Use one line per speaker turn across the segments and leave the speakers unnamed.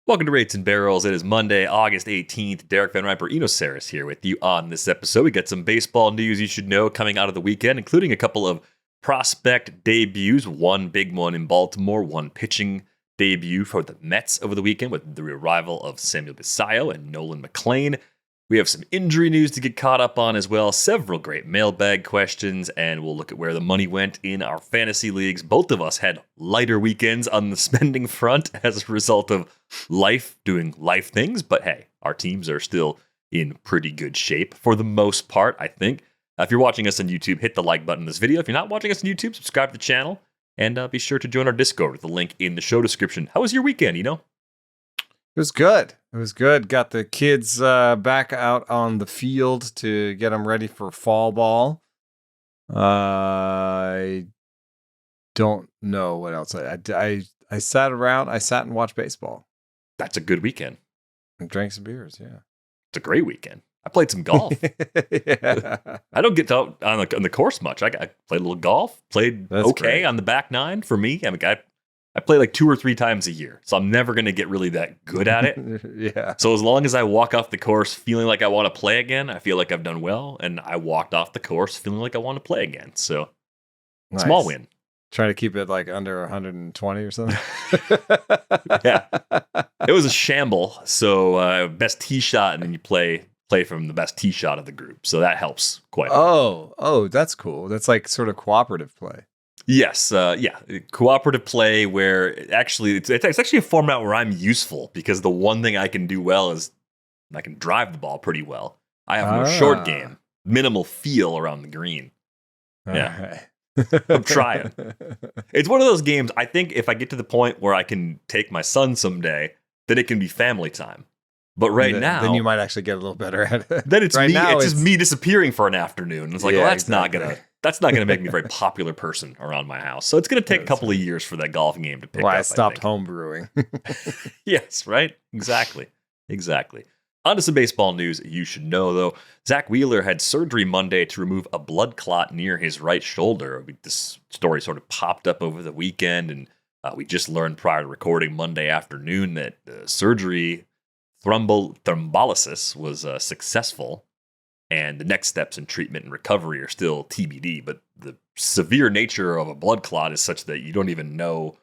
Welcome to Rates and Barrels. It is Monday, August 18th. Derek Van Riper, Eno Saris here with you on this episode. We got some baseball news you should know coming out of the weekend, including a couple of prospect debuts. One big one in Baltimore, one pitching debut for the Mets over the weekend with the arrival of Samuel Basallo and Nolan McLean. We have some injury news to get caught up on as well, several great mailbag questions, and we'll look at where the money went in our fantasy leagues. Both of us had lighter weekends on the spending front as a result of life doing life things, but hey, our teams are still in pretty good shape for the most part, I think. If you're watching us on YouTube, hit the like button in this video. If you're not watching us on YouTube, subscribe to the channel, and be sure to join our Discord with the link in the show description. How was your weekend,
It was good. It was good. Got the kids back out on the field to get them ready for fall ball. I don't know what else. I sat around. I sat and watched baseball.
That's a good weekend.
And drank some beers, yeah.
It's a great weekend. I played some golf.
Yeah.
I don't get out on the course much. I played a little golf, played
That's
okay
great.
on the back nine for me. I mean, I play like 2 or 3 times a year, so I'm never going to get really that good at it.
Yeah.
So as long as I walk off the course feeling like I want to play again, I feel like I've done well, and I walked off the course feeling like I want to play again. So
Nice.
small win.
Trying to keep it like under 120 or something.
Yeah. It was a shamble. So best tee shot, and then you play from the best tee shot of the group. So that helps quite a bit.
Oh, that's cool. That's like sort of cooperative play.
Yes, cooperative play where actually it's actually a format where I'm useful because the one thing I can do well is I can drive the ball pretty well. I have no short game, minimal feel around the green. Yeah.
Right.
I'm trying. It's one of those games, I think if I get to the point where I can take my son someday, then it can be family time. But now...
Then you might actually get a little better at it.
Then it's
right
me.
now
It's just me disappearing for an afternoon. It's like,
Yeah,
well, that's
exactly.
not gonna make me a very popular person around my house. So it's gonna take a couple of years for that golf game to pick
Why
up.
I stopped
think.
home brewing.
Yes, right? Exactly. On to some baseball news you should know, though. Zack Wheeler had surgery Monday to remove a blood clot near his right shoulder. This story sort of popped up over the weekend, and we just learned prior to recording Monday afternoon that surgery thrombolysis was successful, and the next steps in treatment and recovery are still TBD, but the severe nature of a blood clot is such that you don't even know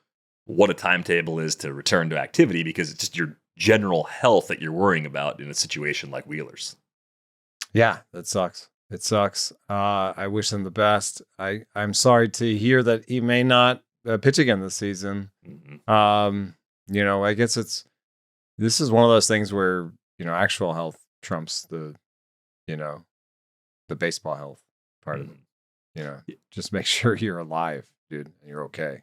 what a timetable is to return to activity because it's just your general health that you're worrying about in a situation like Wheeler's.
Yeah, that sucks. It sucks. I wish him the best. I'm sorry to hear that he may not pitch again this season.
Mm-hmm.
I guess this is one of those things where, actual health trumps the baseball health part of it. Just make sure you're alive, dude, and you're okay.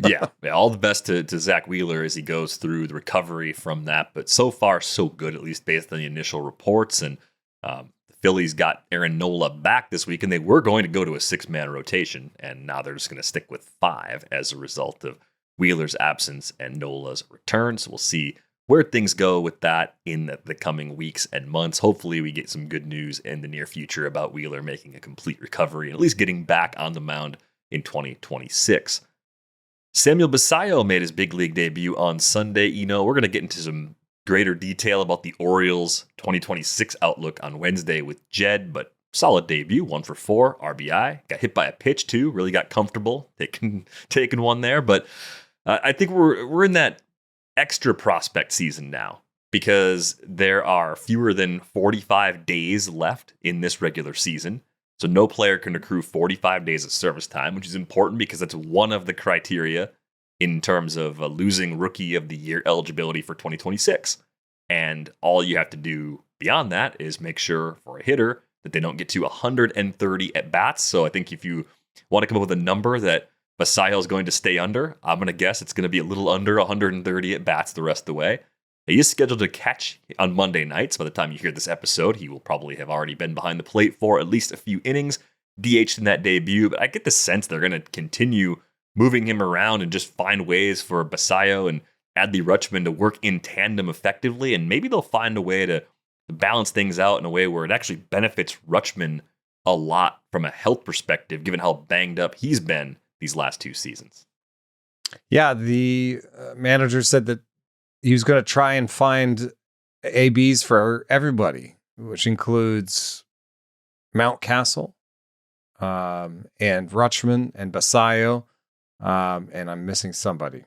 yeah, all the best to Zack Wheeler as he goes through the recovery from that. But so far, so good, at least based on the initial reports. And the Phillies got Aaron Nola back this week, and they were going to go to a 6-man rotation. And now they're just going to stick with 5 as a result of Wheeler's absence and Nola's return. So we'll see where things go with that in the coming weeks and months. Hopefully we get some good news in the near future about Wheeler making a complete recovery and at least getting back on the mound in 2026. Samuel Basallo made his big league debut on Sunday. We're going to get into some greater detail about the Orioles' 2026 outlook on Wednesday with Jed, but solid debut, 1 for 4, RBI. Got hit by a pitch too, really got comfortable taking one there. But I think we're in that extra prospect season now because there are fewer than 45 days left in this regular season. So no player can accrue 45 days of service time, which is important because that's one of the criteria in terms of losing Rookie of the Year eligibility for 2026. And all you have to do beyond that is make sure for a hitter that they don't get to 130 at-bats. So I think if you want to come up with a number that Basallo is going to stay under, I'm going to guess it's going to be a little under 130 at-bats the rest of the way. He is scheduled to catch on Monday nights. By the time you hear this episode, he will probably have already been behind the plate for at least a few innings, DH'd in that debut. But I get the sense they're going to continue moving him around and just find ways for Basallo and Adley Rutschman to work in tandem effectively. And maybe they'll find a way to balance things out in a way where it actually benefits Rutschman a lot from a health perspective, given how banged up he's been these last 2 seasons.
Yeah, the manager said that he was going to try and find ABs for everybody, which includes Mountcastle, and Rutschman and Basallo, and I'm missing somebody.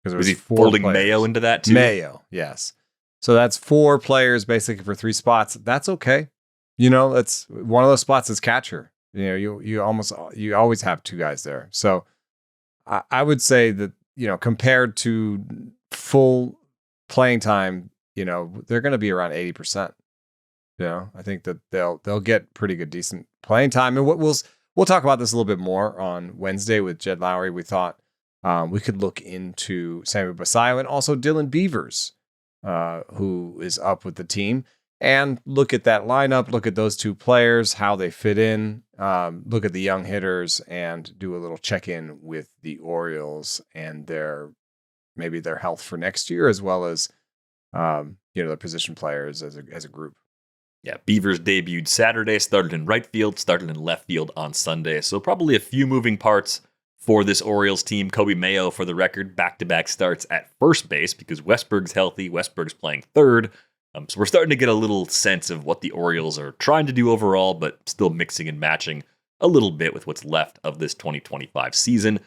Was he folding players. Mayo into that too?
Mayo, yes. So that's 4 players basically for 3 spots. That's okay. That's one of those spots is catcher. You always have 2 guys there. So I would say that, compared to full playing time, they're going to be around 80%. I think that they'll get pretty good, decent playing time. And we'll talk about this a little bit more on Wednesday with Jed Lowry. We thought we could look into Sammy Basallo and also Dylan Beavers, who is up with the team, and look at that lineup, look at those 2 players, how they fit in, look at the young hitters, and do a little check-in with the Orioles and their health for next year, as well as the position players as a group.
Yeah, Beavers debuted Saturday, started in right field, started in left field on Sunday. So probably a few moving parts for this Orioles team. Kobe Mayo, for the record, back-to-back starts at first base because Westberg's healthy. Westberg's playing third. So we're starting to get a little sense of what the Orioles are trying to do overall, but still mixing and matching a little bit with what's left of this 2025 season.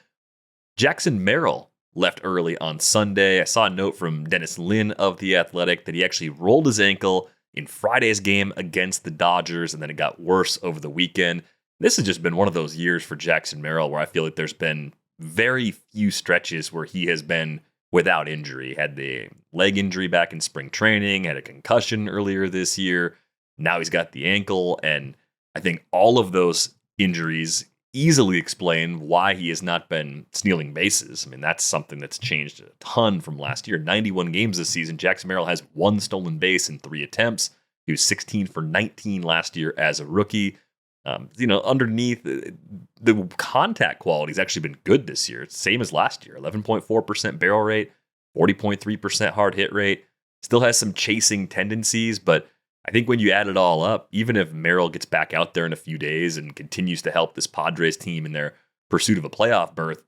Jackson Merrill left early on Sunday. I saw a note from Dennis Lin of The Athletic that he actually rolled his ankle in Friday's game against the Dodgers, and then it got worse over the weekend. This has just been one of those years for Jackson Merrill where I feel like there's been very few stretches where he has been without injury. Had the leg injury back in spring training, had a concussion earlier this year. Now he's got the ankle, and I think all of those injuries easily explain why he has not been stealing bases. I mean, that's something that's changed a ton from last year. 91 games this season. Jackson Merrill has 1 stolen base in 3 attempts. He was 16 for 19 last year as a rookie. Underneath, the contact quality has actually been good this year. It's the same as last year. 11.4% barrel rate, 40.3% hard hit rate. Still has some chasing tendencies, but I think when you add it all up, even if Merrill gets back out there in a few days and continues to help this Padres team in their pursuit of a playoff berth,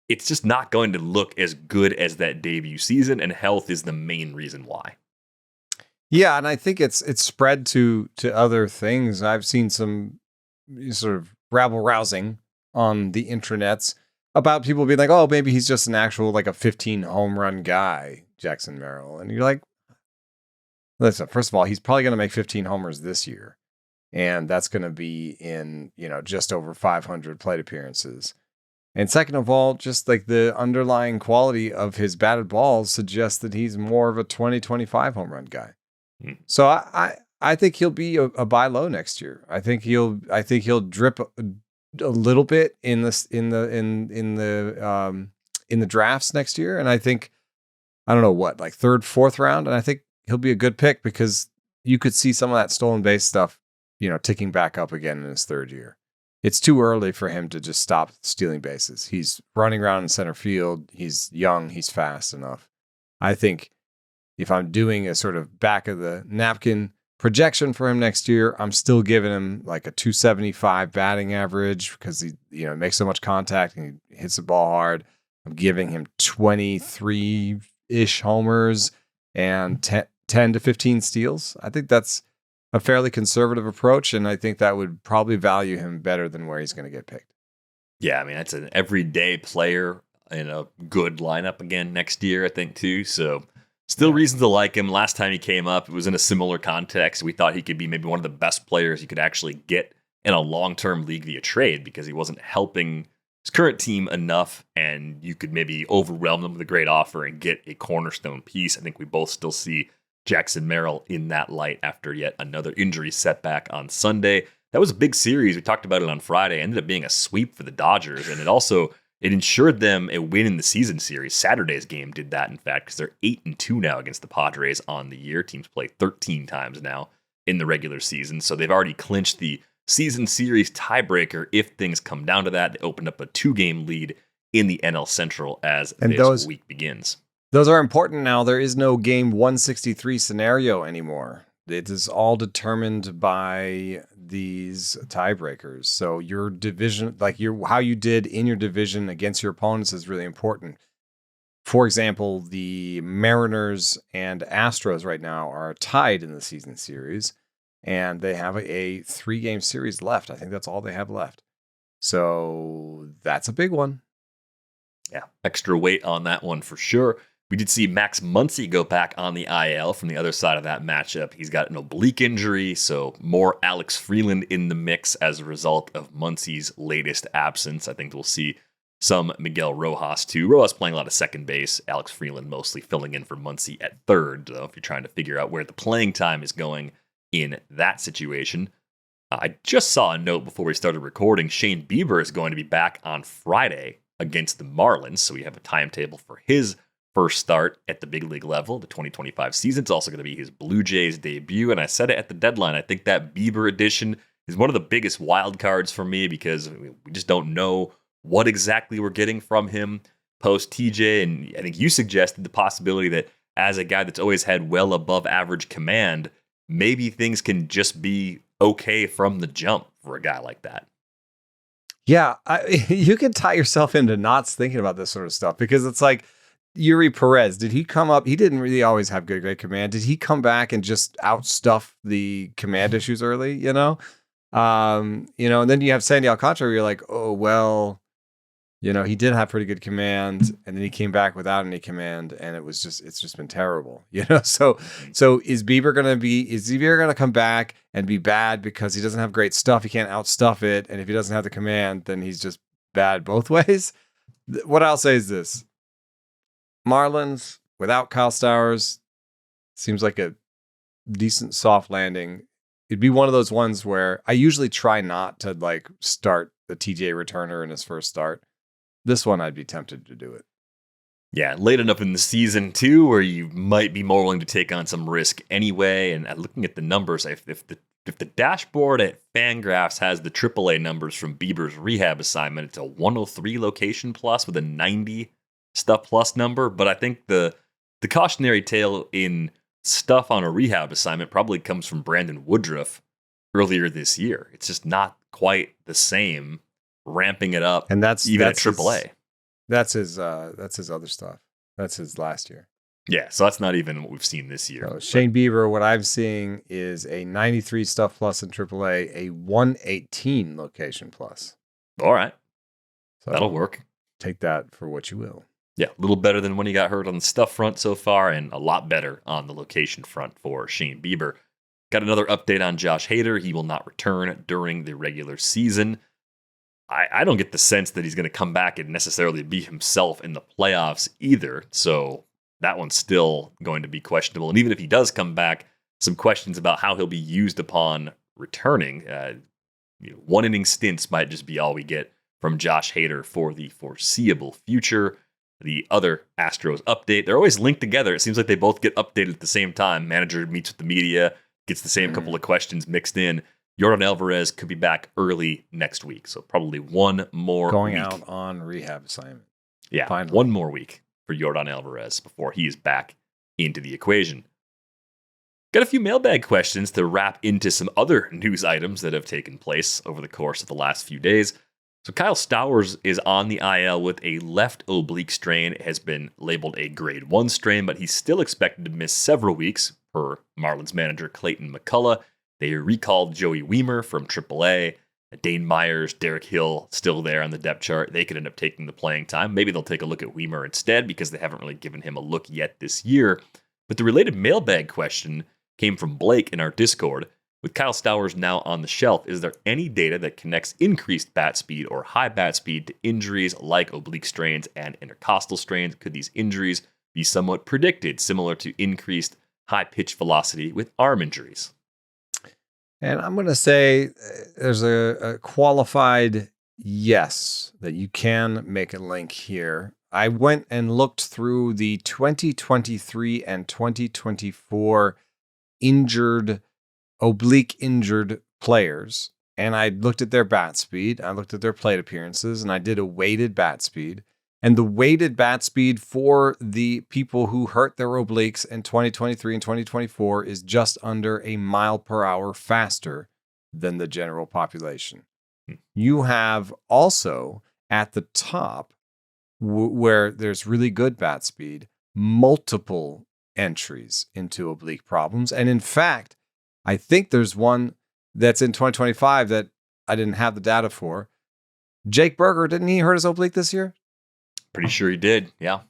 it's just not going to look as good as that debut season, and health is the main reason why.
Yeah, and I think it's spread to other things. I've seen some sort of rabble-rousing on the intranets about people being like, oh, maybe he's just an actual, like a 15 home run guy, Jackson Merrill. And you're like, listen, first of all, he's probably going to make 15 homers this year. And that's going to be in, just over 500 plate appearances. And second of all, just like the underlying quality of his batted balls suggests that he's more of a 20-25 home run guy. So I think he'll be a buy low next year. I think he'll drip a little bit in the drafts next year, and I think I don't know what, like 3rd, 4th round, and I think he'll be a good pick because you could see some of that stolen base stuff, ticking back up again in his 3rd year. It's too early for him to just stop stealing bases. He's running around in center field. He's young. He's fast enough. I think if I'm doing a sort of back of the napkin projection for him next year, I'm still giving him like a 275 batting average because he, makes so much contact and he hits the ball hard. I'm giving him 23-ish homers and 10 to 15 steals. I think that's a fairly conservative approach, and I think that would probably value him better than where he's going to get picked.
Yeah, I mean, that's an everyday player in a good lineup again next year, I think, too. So still reason to like him. Last time he came up, it was in a similar context. We thought he could be maybe one of the best players you could actually get in a long-term league via trade because he wasn't helping his current team enough, and you could maybe overwhelm them with a great offer and get a cornerstone piece. I think we both still see Jackson Merrill in that light after yet another injury setback on Sunday. That was a big series. We talked about it on Friday. It ended up being a sweep for the Dodgers, and it ensured them a win in the season series. Saturday's game did that, in fact, because they're 8-2 now against the Padres on the year. Teams play 13 times now in the regular season, so they've already clinched the season series tiebreaker. If things come down to that, they opened up a 2-game lead in the NL Central as this week begins.
Those are important now. There is no game 163 scenario anymore. It is all determined by these tiebreakers. So your division, how you did in your division against your opponents is really important. For example, the Mariners and Astros right now are tied in the season series, and they have a 3-game series left. I think that's all they have left. So that's a big one.
Yeah, extra weight on that one for sure. We did see Max Muncy go back on the IL from the other side of that matchup. He's got an oblique injury, so more Alex Freeland in the mix as a result of Muncy's latest absence. I think we'll see some Miguel Rojas too. Rojas playing a lot of second base. Alex Freeland mostly filling in for Muncy at third, though, if you're trying to figure out where the playing time is going in that situation. I just saw a note before we started recording. Shane Bieber is going to be back on Friday against the Marlins, so we have a timetable for his first start at the big league level, the 2025 season. It's also going to be his Blue Jays debut, and I said it at the deadline. I think that Bieber edition is one of the biggest wild cards for me because we just don't know what exactly we're getting from him post TJ, and I think you suggested the possibility that as a guy that's always had well above average command, maybe things can just be okay from the jump for a guy like that.
Yeah, you can tie yourself into knots thinking about this sort of stuff because it's like Yuri Perez. Did he come up? He didn't really always have great command. Did he come back and just outstuff the command issues early? And then you have Sandy Alcantara. Where you're like, oh well, he did have pretty good command, and then he came back without any command, and it's just been terrible. So is Bieber gonna come back and be bad because he doesn't have great stuff? He can't outstuff it, and if he doesn't have the command, then he's just bad both ways. What I'll say is this: Marlins without Kyle Stowers seems like a decent soft landing. It'd be one of those ones where I usually try not to like start the TJ returner in his first start. This one, I'd be tempted to do it.
Yeah, late enough in the season, too, where you might be more willing to take on some risk anyway. And looking at the numbers, if the dashboard at Fangraphs has the AAA numbers from Bieber's rehab assignment, it's a 103 location plus with a 90 stuff plus number. But I think the cautionary tale in stuff on a rehab assignment probably comes from Brandon Woodruff earlier this year. It's just not quite the same. Ramping it up, and that's at AAA.
That's his other stuff. That's his last year.
Yeah, so that's not even what we've seen this year.
So Shane Bieber, what I'm seeing is a 93 stuff plus in AAA, a 118 location plus.
All right,
so
that'll work.
Take that for what you will.
Yeah, a little better than when he got hurt on the stuff front so far, and a lot better on the location front for Shane Bieber. Got another update on Josh Hader. He will not return during the regular season. I don't get the sense that he's going to come back and necessarily be himself in the playoffs either. So that one's still going to be questionable. And even if he does come back, some questions about how he'll be used upon returning. One inning stints might just be all we get from Josh Hader for the foreseeable future. The other Astros update, they're always linked together. It seems like they both get updated at the same time. Manager meets with the media, gets the same couple of questions mixed in. Yordan Alvarez could be back early next week, so probably one more
going
week.
Out on rehab assignment.
Yeah, finally. One more week for Yordan Alvarez before he is back into the equation. Got a few mailbag questions to wrap into some other news items that have taken place over the course of the last few days. So Kyle Stowers is on the IL with a left oblique strain. It has been labeled a grade 1 strain, but he's still expected to miss several weeks, per Marlins manager Clayton McCullough. They recalled Joey Wiemer from AAA. Dane Myers, Derek Hill, still there on the depth chart. They could end up taking the playing time. Maybe they'll take a look at Wiemer instead because they haven't really given him a look yet this year. But the related mailbag question came from Blake in our Discord. With Kyle Stowers now on the shelf, is there any data that connects increased bat speed or high bat speed to injuries like oblique strains and intercostal strains? Could these injuries be somewhat predicted, similar to increased high pitch velocity with arm injuries?
And I'm going to say there's a qualified yes that you can make a link here. I went and looked through the 2023 and 2024 oblique injured players, and I looked at their bat speed. I looked at their plate appearances, and I did a weighted bat speed. And the weighted bat speed for the people who hurt their obliques in 2023 and 2024 is just under a mile per hour faster than the general population. You have also at the top where there's really good bat speed, multiple entries into oblique problems. And in fact, I think there's one that's in 2025 that I didn't have the data for. Jake Berger, didn't he hurt his oblique this year?
Pretty sure he did, yeah.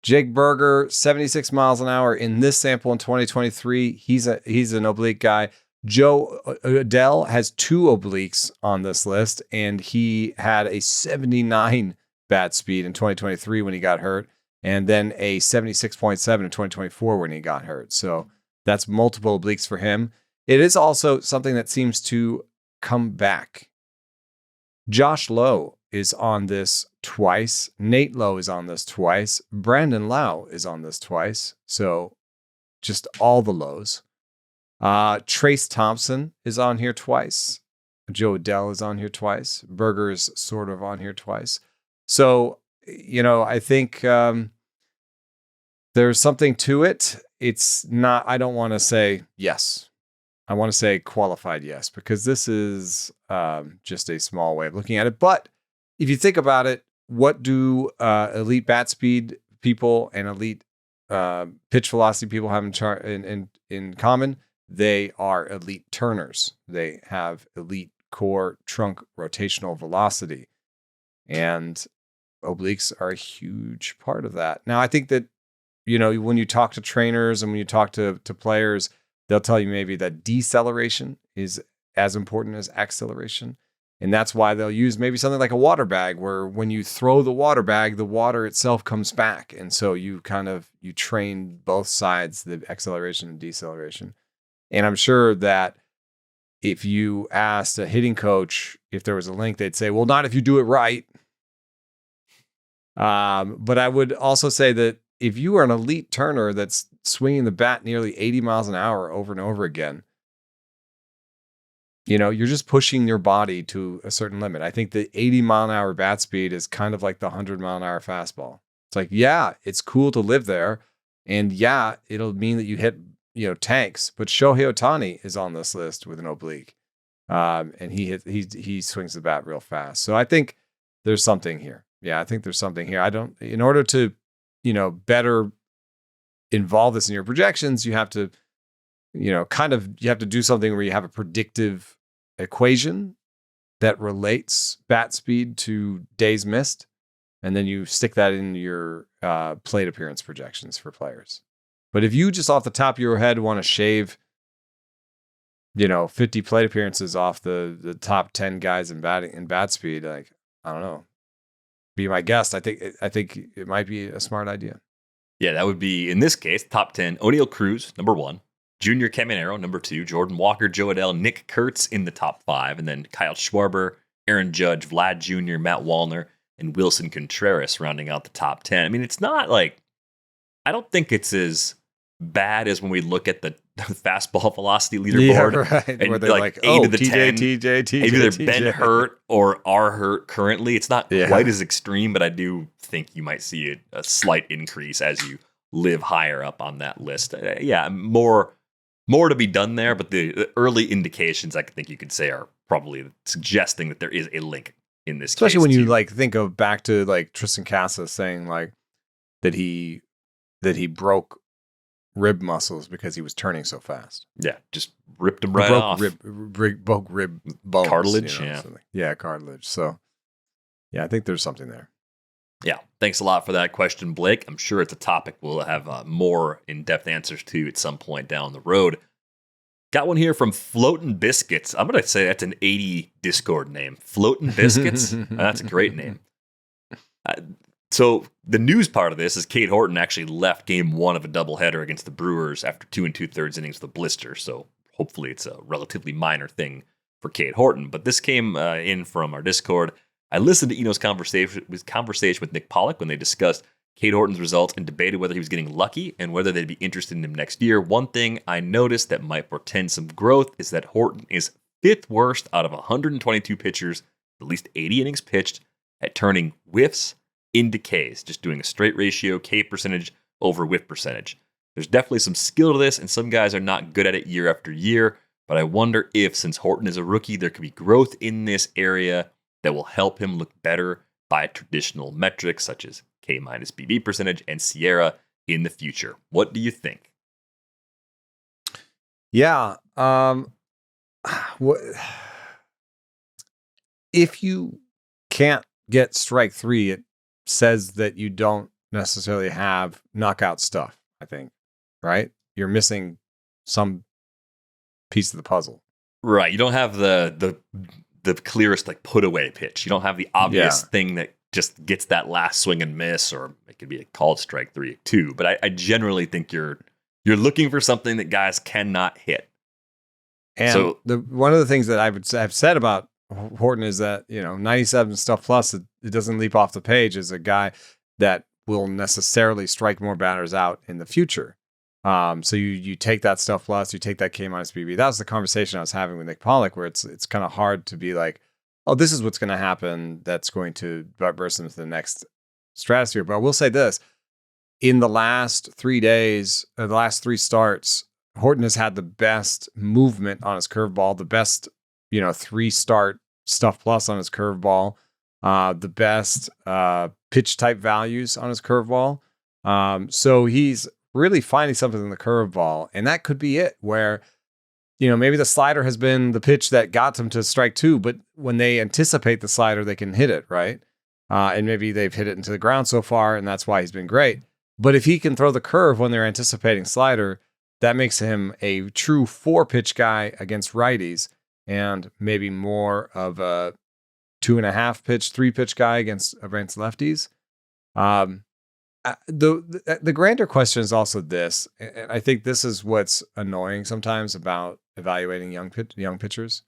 Jake Berger, 76 miles an hour in this sample in 2023. He's an oblique guy. Joe Adell has 2 obliques on this list, and he had a 79 bat speed in 2023 when he got hurt, and then a 76.7 in 2024 when he got hurt. So that's multiple obliques for him. It is also something that seems to come back. Josh Lowe is on this twice. Nate Lowe is on this twice. Brandon Lau is on this twice. So just all the lows. Trace Thompson is on here twice. Joe Adell is on here twice. Berger is sort of on here twice. So, I think there's something to it. It's not, I don't want to say yes. I want to say qualified yes, because this is just a small way of looking at it. But if you think about it, what do elite bat speed people and elite pitch velocity people have in common? They are elite turners. They have elite core trunk rotational velocity. And obliques are a huge part of that. Now, I think that, when you talk to trainers and when you talk to players, they'll tell you maybe that deceleration is as important as acceleration. And that's why they'll use maybe something like a water bag, where when you throw the water bag, the water itself comes back. And so you train both sides, the acceleration and deceleration. And I'm sure that if you asked a hitting coach if there was a link, they'd say, well, not if you do it right. But I would also say that if you are an elite turner that's swinging the bat nearly 80 miles an hour over and over again, you're just pushing your body to a certain limit. I think the 80 mile an hour bat speed is kind of like the 100 mile an hour fastball. It's like, yeah, it's cool to live there. And yeah, it'll mean that you hit, tanks. But Shohei Ohtani is on this list with an oblique. And he swings the bat real fast. So I think there's something here. Yeah, I think there's something here. In order to, better involve this in your projections, you have to, you have to do something where you have a predictive equation that relates bat speed to days missed. And then you stick that in your plate appearance projections for players. But if you just off the top of your head want to shave, 50 plate appearances off the top 10 guys in bat speed, I don't know. Be my guest. I think it might be a smart idea.
Yeah, that would be, in this case, top 10, O'Neal Cruz, number 1, Junior Caminero, number 2, Jordan Walker, Joe Adell, Nick Kurtz in the top 5, and then Kyle Schwarber, Aaron Judge, Vlad Jr., Matt Wallner, and Wilson Contreras rounding out the top 10. I mean, it's not I don't think it's as bad as when we look at the fastball velocity leaderboard.
Yeah, right.
And
where they're like
8 of the
TJ,
10
TJ.
either been hurt or are hurt currently. It's not quite as extreme, but I do think you might see a slight increase as you live higher up on that list. More to be done there, but the early indications I think you could say are probably suggesting that there is a link in this
Especially
case.
When you think of back to Tristan Casas saying that he broke rib muscles because he was turning so fast.
Yeah, just ripped them right off.
Broke rib bones.
Cartilage,
cartilage. So, yeah, I think there's something there.
Yeah, thanks a lot for that question, Blake. I'm sure it's a topic we'll have more in-depth answers to at some point down the road. Got one here from Floatin' Biscuits. I'm going to say that's an 80 Discord name. Floatin' Biscuits? That's a great name. So the news part of this is Cade Horton actually left game 1 of a doubleheader against the Brewers after 2 2/3 innings with a blister. So hopefully it's a relatively minor thing for Cade Horton. But this came in from our Discord. I listened to Eno's conversation with Nick Pollock when they discussed Cade Horton's results and debated whether he was getting lucky and whether they'd be interested in him next year. One thing I noticed that might portend some growth is that Horton is 5th worst out of 122 pitchers, at least 80 innings pitched, at turning whiffs into Ks, just doing a straight ratio, K percentage over whiff percentage. There's definitely some skill to this, and some guys are not good at it year after year, but I wonder if, since Horton is a rookie, there could be growth in this area that will help him look better by traditional metrics such as K minus BB percentage and Sierra in the future. What do you think?
Yeah. If you can't get strike 3, it says that you don't necessarily have knockout stuff, I think, right? You're missing some piece of the puzzle.
Right. You don't have the clearest like put away pitch. You don't have the obvious thing that just gets that last swing and miss, or it could be a called strike 3 2. But I generally think you're looking for something that guys cannot hit.
And so one of the things that I've said about Horton is that, 97 stuff plus, it doesn't leap off the page as a guy that will necessarily strike more batters out in the future. So you take that stuff plus, you take that K minus BB. That was the conversation I was having with Nick Pollock, where it's kind of hard to be like, oh, this is what's going to happen that's going to burst into the next stratosphere. But I will say this, in the last 3 days, the last 3 starts, Horton has had the best movement on his curveball, the best, 3-start stuff plus on his curveball, the best pitch type values on his curveball. So he's really finding something in the curveball, and that could be it, where, maybe the slider has been the pitch that got them to strike 2, but when they anticipate the slider, they can hit it, right? And maybe they've hit it into the ground so far, and that's why he's been great. But if he can throw the curve when they're anticipating slider, that makes him a true 4-pitch guy against righties, and maybe more of a 2.5 pitch, 3-pitch guy against lefties. The grander question is also this, and I think this is what's annoying sometimes about evaluating young pitchers,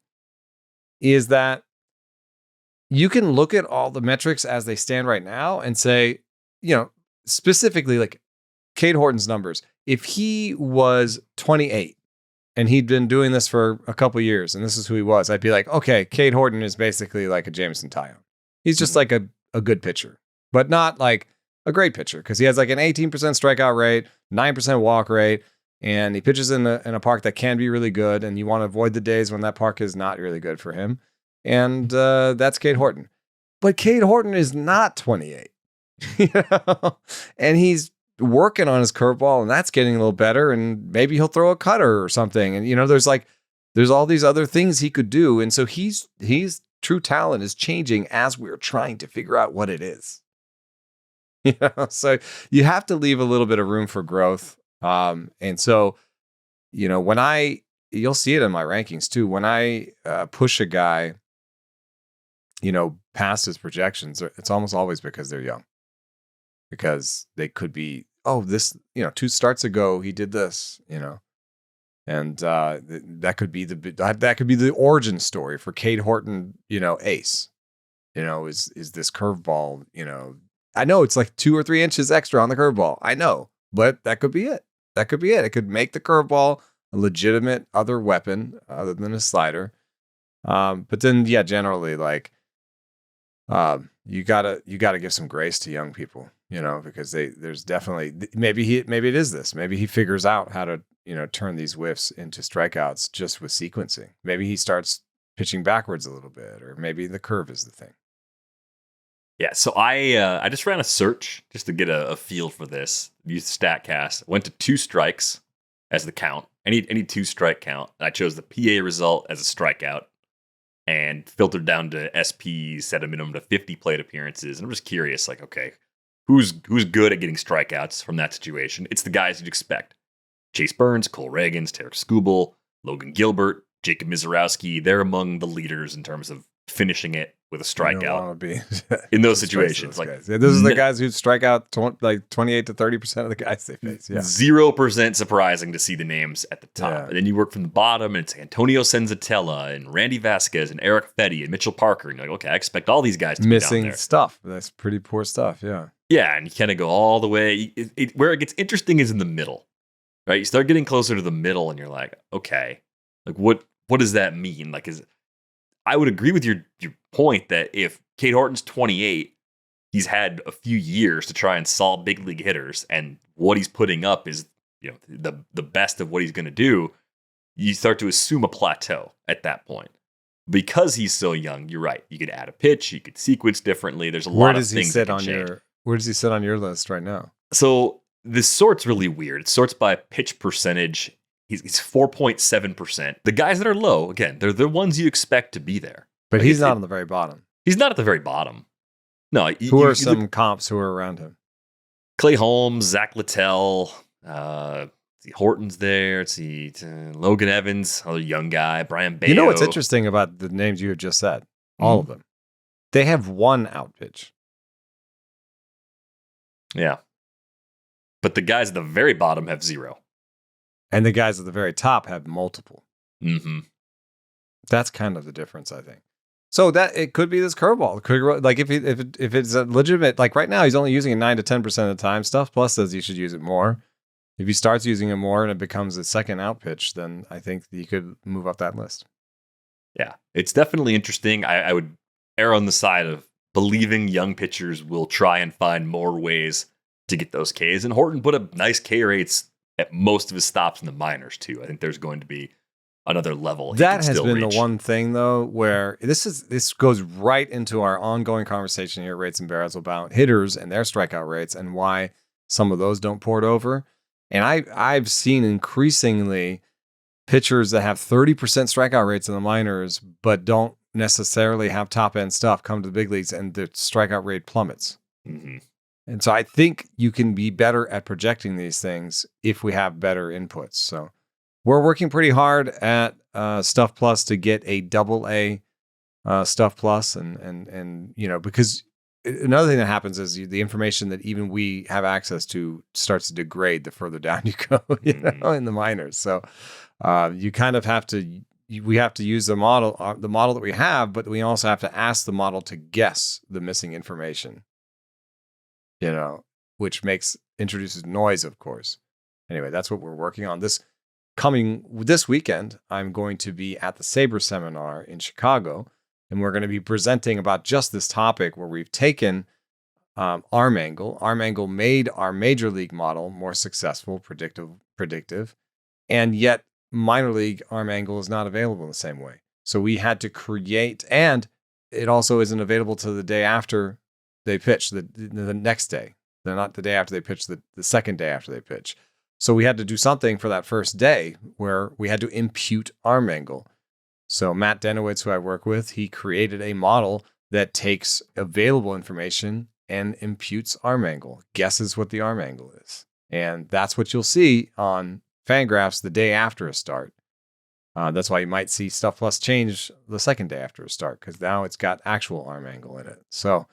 is that you can look at all the metrics as they stand right now and say, specifically like Cade Horton's numbers. If he was 28 and he'd been doing this for a couple years and this is who he was, I'd be like, okay, Cade Horton is basically like a Jameson Taillon. He's just like a good pitcher, but not like a great pitcher, because he has like an 18% strikeout rate, 9% walk rate, and he pitches in a park that can be really good, and you want to avoid the days when that park is not really good for him. And that's Cade Horton. But Cade Horton is not 28. And he's working on his curveball, and that's getting a little better, and maybe he'll throw a cutter or something. And there's all these other things he could do. And so he's true talent is changing as we're trying to figure out what it is. So you have to leave a little bit of room for growth. And so, you'll see it in my rankings too. When I push a guy, past his projections, it's almost always because they're young. Because they could be, 2 starts ago he did this, and that could be the origin story for Cade Horton, ace, is this curveball, I know it's like 2 or 3 inches extra on the curveball, I know, but that could be it. It could make the curveball a legitimate other weapon other than a slider. But then, generally, like, you gotta give some grace to young people, because there's definitely, maybe it is this. Maybe he figures out how to, turn these whiffs into strikeouts just with sequencing. Maybe he starts pitching backwards a little bit, or maybe the curve is the thing.
Yeah, so I just ran a search just to get a feel for this. Used StatCast, went to 2 strikes as the count. Any 2-strike count. I chose the PA result as a strikeout, and filtered down to SPs, set a minimum to 50 plate appearances. And I'm just curious, like, okay, who's good at getting strikeouts from that situation? It's the guys you'd expect. Chase Burns, Cole Reagans, Tarek Skubal, Logan Gilbert, Jacob Mizorowski. They're among the leaders in terms of finishing it with a strikeout in those situations. Like,
this is the guys who strike out 28 to 30% of the guys they face. Yeah.
0% surprising to see the names at the top. Yeah. And then you work from the bottom, and it's Antonio Senzatella and Randy Vasquez and Eric Fetty and Mitchell Parker. And you're like, okay, I expect all these guys to be down there.
Stuff. That's pretty poor stuff. Yeah.
Yeah. And you kind of go all the way. Where it gets interesting is in the middle, right? You start getting closer to the middle, and you're like, okay, like what does that mean? Like, I would agree with your point that if Cade Horton's 28, he's had a few years to try and solve big league hitters, and what he's putting up is the best of what he's going to do. You start to assume a plateau at that point. Because he's so young, you're right. You could add a pitch, you could sequence differently. There's a
Where
lot of
does he
things
sit
that can
on
change.
where does he sit on your list right now?
So this sort's really weird. It sorts by pitch percentage. He's 4.7%. The guys that are low, again, they're the ones you expect to be there.
But he's not on the very bottom.
He's not at the very bottom. No.
Who are some comps who are around him?
Clay Holmes, Zach Littell, Horton's there. Let's see, Logan Evans, another young guy. Brian Bayo.
You know what's interesting about the names you have just said? All of them. They have one out pitch.
Yeah. But the guys at the very bottom have 0.
And the guys at the very top have multiple.
Mm-hmm.
That's kind of the difference, I think. So that it could be this curveball. Like if it's a legitimate, like right now he's only using it 9 to 10% of the time. Stuff Plus says you should use it more. If he starts using it more and it becomes a second out pitch, then I think he could move up that list.
Yeah, it's definitely interesting. I would err on the side of believing young pitchers will try and find more ways to get those Ks. And Horton put up nice K rates at most of his stops in the minors too. I think there's going to be another level.
That has been the one thing though, where this goes right into our ongoing conversation here at Rates and Barrels about hitters and their strikeout rates and why some of those don't port over. And I've seen increasingly pitchers that have 30% strikeout rates in the minors, but don't necessarily have top end stuff come to the big leagues and the strikeout rate plummets.
Mm-hmm.
And so I think you can be better at projecting these things if we have better inputs. So we're working pretty hard at Stuff Plus to get a AA Stuff Plus, and you know, because another thing that happens is the information that even we have access to starts to degrade the further down you go, you know, in the minors. So you kind of have to. We have to use the model that we have, but we also have to ask the model to guess the missing information. You know, which introduces noise, of course. Anyway, that's what we're working on. This weekend, I'm going to be at the Sabre seminar in Chicago, and we're going to be presenting about just this topic where we've taken arm angle. Arm angle made our major league model more successful, predictive, and yet minor league arm angle is not available in the same way. So we had to create, and it also isn't available to the day after they pitch, the next day. They're not the day after they pitch, the second day after they pitch. So we had to do something for that first day where we had to impute arm angle. So Matt Denowitz, who I work with, he created a model that takes available information and imputes arm angle, guesses what the arm angle is. And that's what you'll see on Fangraphs the day after a start. That's why you might see Stuff Plus change the second day after a start, because now it's got actual arm angle in it. So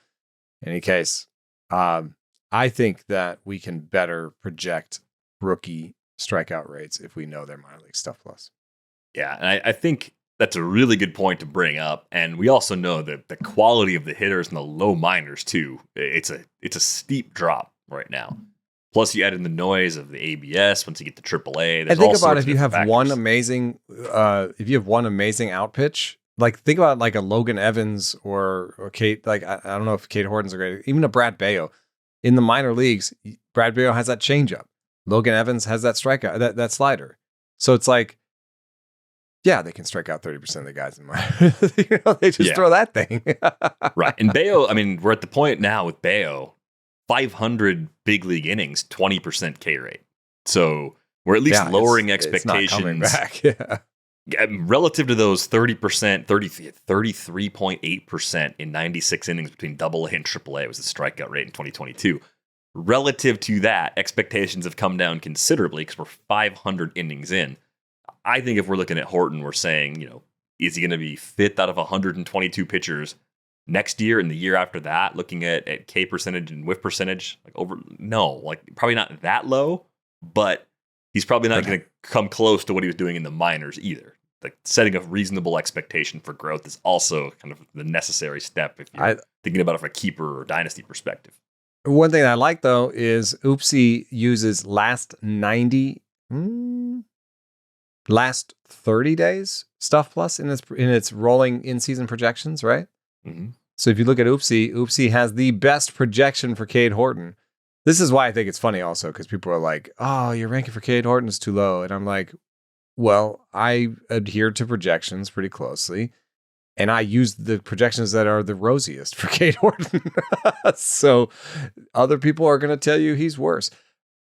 in any case, I think that we can better project rookie strikeout rates if we know their minor league Stuff Plus.
Yeah, and I think that's a really good point to bring up. And we also know that the quality of the hitters in the low minors too, it's a steep drop right now. Plus, you add in the noise of the ABS once you get to AAA.
And think about if you have one amazing, out pitch. Like think about like a Logan Evans or Cade. Like I don't know if Cade Horton's a great, even a Brad Bayo. In the minor leagues, Brad Bayo has that changeup. Logan Evans has that strikeout, that slider. So it's like, yeah, they can strike out 30% of the guys in minor. You know, they just throw that thing.
Right. And Bayo, I mean, we're at the point now with Bayo, 500 big league innings, 20% K rate. So we're at least lowering expectations. It's not coming back. Yeah. Relative to those 30%, 33.8% in 96 innings between AA and AAA was the strikeout rate in 2022. Relative to that, expectations have come down considerably because we're 500 innings in. I think if we're looking at Horton, we're saying, you know, is he going to be fifth out of 122 pitchers next year and the year after that? Looking at K percentage and whiff percentage, probably not that low, but he's probably not going to come close to what he was doing in the minors either. Like setting a reasonable expectation for growth is also kind of the necessary step if you're thinking about it from a keeper or dynasty perspective.
One thing I like though is Oopsie uses last 30 days Stuff Plus in its rolling in-season projections, right?
Mm-hmm.
So if you look at Oopsie has the best projection for Cade Horton. This is why I think it's funny also, because people are like, oh, your ranking for Cade Horton is too low. And I'm like, well, I adhere to projections pretty closely. And I used the projections that are the rosiest for Cade Horton. So other people are going to tell you he's worse.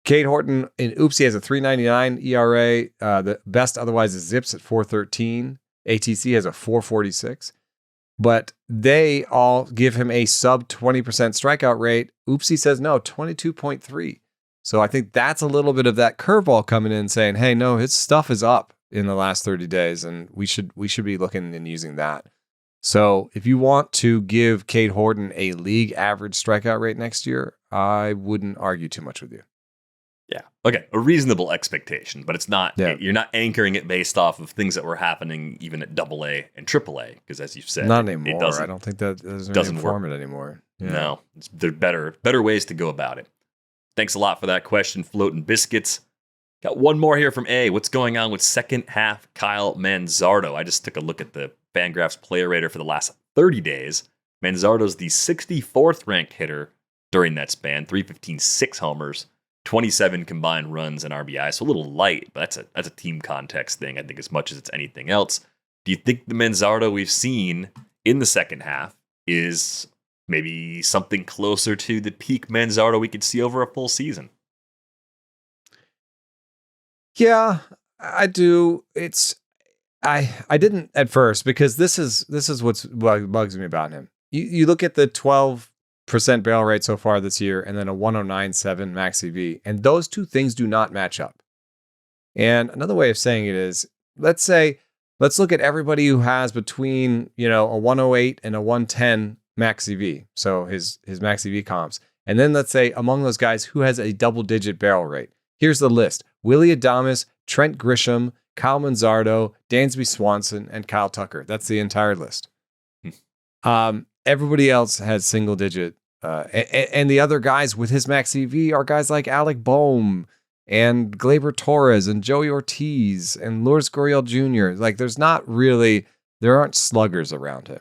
Cade Horton in Oopsie has a 3.99 ERA. The best otherwise is Zips at 4.13. ATC has a 4.46. But they all give him a sub 20% strikeout rate. Oopsie says no, 22.3. So I think that's a little bit of that curveball coming in saying, hey, no, his stuff is up in the last 30 days, and we should be looking and using that. So if you want to give Cade Horton a league average strikeout rate next year, I wouldn't argue too much with you.
Yeah. Okay. A reasonable expectation, but it's not, you're not anchoring it based off of things that were happening even at AA and AAA. Because as you've said,
not anymore. I don't think that doesn't form it anymore. Yeah.
No, there are better ways to go about it. Thanks a lot for that question, Floating Biscuits. Got one more here from A. What's going on with second half Kyle Manzardo? I just took a look at the Fangraphs player rater for the last 30 days. Manzardo's the 64th ranked hitter during that span, 315, 6 homers. 27 combined runs and RBI, so a little light, but that's a team context thing, I think, as much as it's anything else. Do you think the Manzardo we've seen in the second half is maybe something closer to the peak Manzardo we could see over a full season?
Yeah, I do. I didn't at first, because this is what bugs me about him. You look at the 12% barrel rate so far this year, and then a 109.7 max EV. And those two things do not match up. And another way of saying it is, let's look at everybody who has between, a 108 and a 110 max EV. So his max EV comps. And then let's say among those guys who has a double-digit barrel rate. Here's the list: Willie Adames, Trent Grisham, Kyle Manzardo, Dansby Swanson, and Kyle Tucker. That's the entire list. Everybody else has single digit. And the other guys with his max EV are guys like Alec Boehm and Gleyber Torres and Joey Ortiz and Lourdes Gurriel Jr. Like, there aren't sluggers around him.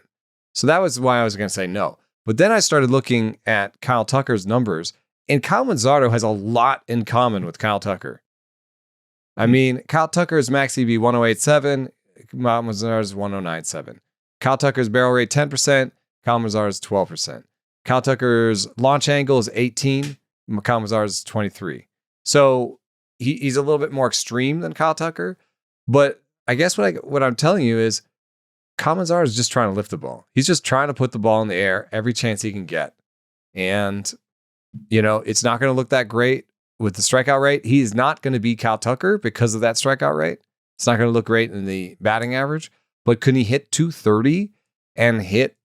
So that was why I was going to say no. But then I started looking at Kyle Tucker's numbers, and Kyle Manzardo has a lot in common with Kyle Tucker. I mean, Kyle Tucker's max EV 108.7, Kyle Manzardo's 109.7. Kyle Tucker's barrel rate 10%, Kyle Manzardo's 12%. Kyle Tucker's launch angle is 18, Kyle Manzardo's 23. So he's a little bit more extreme than Kyle Tucker. But I guess what I'm telling you is Kyle Manzardo is just trying to lift the ball. He's just trying to put the ball in the air every chance he can get. And, it's not going to look that great with the strikeout rate. He's not going to be Kyle Tucker because of that strikeout rate. It's not going to look great in the batting average. But can he hit 230 and hit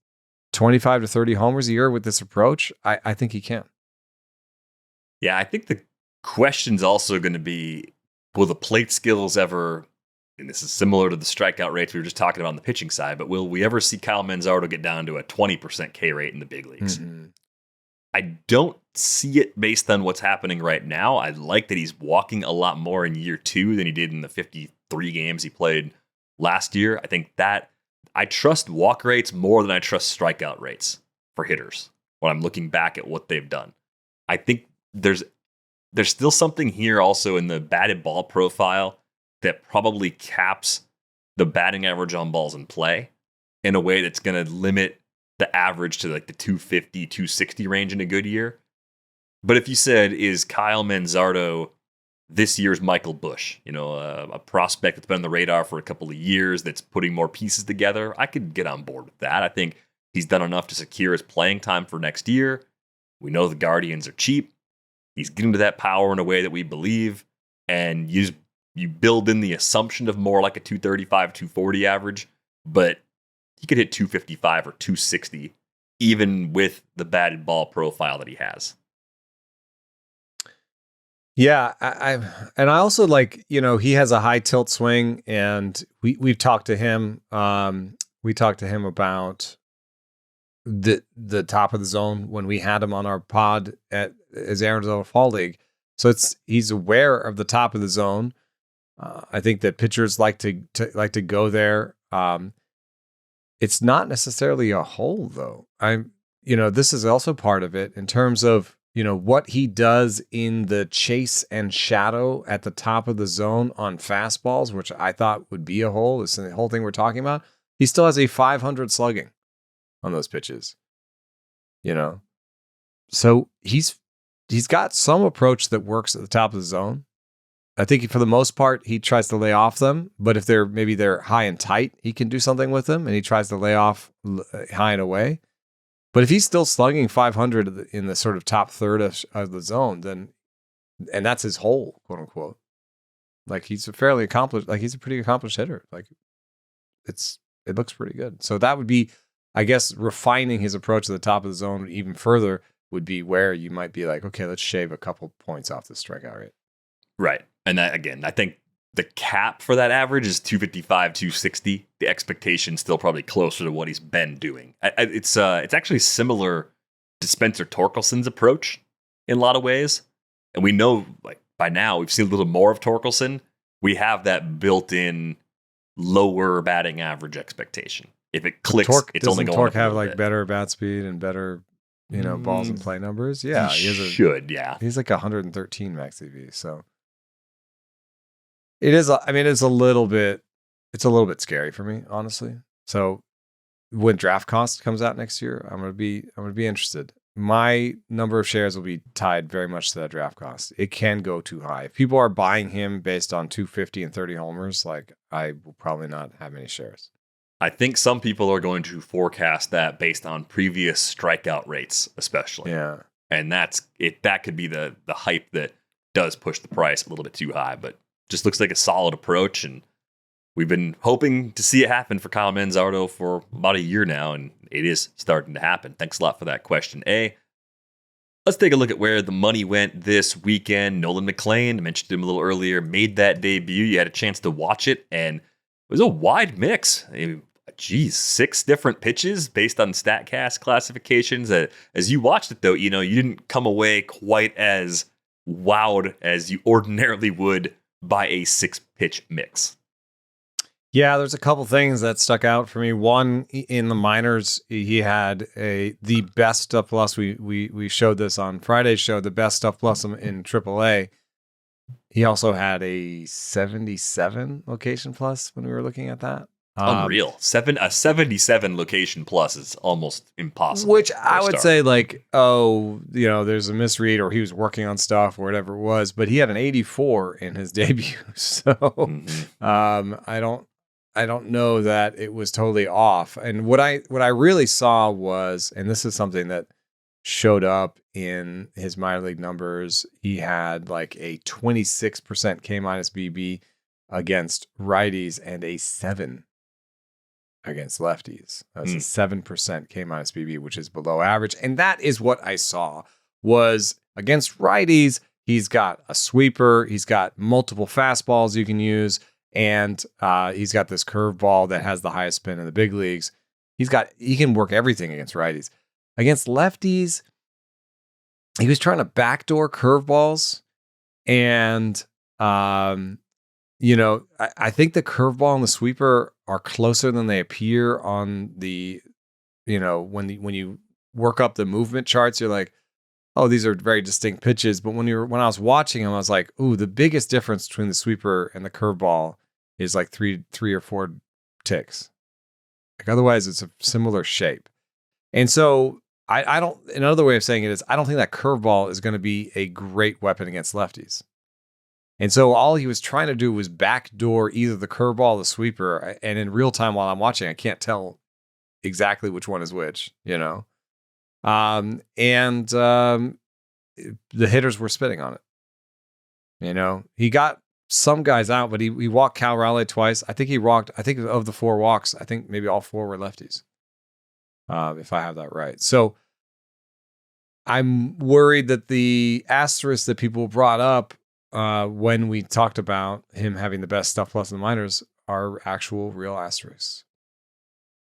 25 to 30 homers a year with this approach? I think he can.
Yeah, I think the question's also going to be, will the plate skills ever, and this is similar to the strikeout rates we were just talking about on the pitching side, but will we ever see Kyle Manzardo get down to a 20% K rate in the big leagues? Mm-hmm. I don't see it based on what's happening right now. I like that he's walking a lot more in year 2 than he did in the 53 games he played last year. I think that I trust walk rates more than I trust strikeout rates for hitters when I'm looking back at what they've done. I think there's still something here also in the batted ball profile that probably caps the batting average on balls in play in a way that's going to limit the average to like the 250, 260 range in a good year. But if you said, is Kyle Manzardo this year's Michael Busch, a prospect that's been on the radar for a couple of years that's putting more pieces together, I could get on board with that. I think he's done enough to secure his playing time for next year. We know the Guardians are cheap. He's getting to that power in a way that we believe. And you build in the assumption of more like a 235, 240 average, but he could hit 255 or 260, even with the batted ball profile that he has.
Yeah, I also like, he has a high tilt swing, and we've talked to him. We talked to him about the top of the zone when we had him on our pod at his Arizona Fall League. So he's aware of the top of the zone. I think that pitchers like to go there. It's not necessarily a hole, though. This is also part of it in terms of, what he does in the chase and shadow at the top of the zone on fastballs, which I thought would be a hole. This is the whole thing we're talking about. He still has a 500 slugging on those pitches. So he's got some approach that works at the top of the zone. I think for the most part, he tries to lay off them, but if they're high and tight, he can do something with them, and he tries to lay off high and away. But if he's still slugging 500 in the sort of top third of the zone, then, and that's his hole, quote unquote, like he's a fairly accomplished, like he's a pretty accomplished hitter. Like it looks pretty good. So that would be, I guess, refining his approach to the top of the zone even further would be where you might be like, okay, let's shave a couple points off the strikeout rate. Right.
And that, again, I think the cap for that average is 255, 260. The expectation still probably closer to what he's been doing. It's actually similar to Spencer Torkelson's approach in a lot of ways. And we know, like, by now we've seen a little more of Torkelson. We have that built-in lower batting average expectation. If it clicks, it's only going
Torque
up
have like better bat speed and better, balls and play numbers? Yeah,
He's
like 113 max EV, so it is. It's a little bit scary for me, honestly. So when draft cost comes out next year, I'm gonna be interested. My number of shares will be tied very much to that draft cost. It can go too high. If people are buying him based on 250 and 30 homers, like I will probably not have many shares.
I think some people are going to forecast that based on previous strikeout rates, especially.
Yeah.
And that's it. That could be the hype that does push the price a little bit too high, but just looks like a solid approach. And we've been hoping to see it happen for Kyle Manzardo for about a year now, and it is starting to happen. Thanks a lot for that question, A. Let's take a look at where the money went this weekend. Nolan McLean, I mentioned him a little earlier, made that debut. You had a chance to watch it, and it was a wide mix. 6 different pitches based on StatCast classifications. As you watched it, though, you didn't come away quite as wowed as you ordinarily would by a 6-pitch mix.
Yeah, there's a couple things that stuck out for me. One, in the minors, he had the best stuff plus. We showed this on Friday's show, the best stuff plus in AAA. He also had a 77 location plus when we were looking at that.
Unreal. A 77 location plus is almost impossible.
Which I would say, like, there's a misread, or he was working on stuff or whatever it was, but he had an 84 in his debut. So I don't know that it was totally off. And what I really saw was, and this is something that showed up in his minor league numbers, he had like a 26% K minus BB against righties and a 7 against lefties. That's a 7% K minus BB, which is below average. And that is what I saw was against righties. He's got a sweeper. He's got multiple fastballs you can use. And he's got this curveball that has the highest spin in the big leagues. He can work everything against righties. Against lefties, he was trying to backdoor curveballs. And, I think the curveball and the sweeper are closer than they appear on the, when you work up the movement charts, you're like, oh, these are very distinct pitches. But when I was watching him, I was like, ooh, the biggest difference between the sweeper and the curveball is like three or four ticks. Like otherwise, it's a similar shape. And so I don't. Another way of saying it is, I don't think that curveball is going to be a great weapon against lefties. And so all he was trying to do was backdoor either the curveball or the sweeper. And in real time, while I'm watching, I can't tell exactly which one is which. The hitters were spitting on it. He got some guys out, but he walked Cal Raleigh twice. I think of the 4 walks, I think maybe all 4 were lefties. If I have that right. So I'm worried that the asterisk that people brought up when we talked about him having the best stuff plus in the minors are actual real asterisks.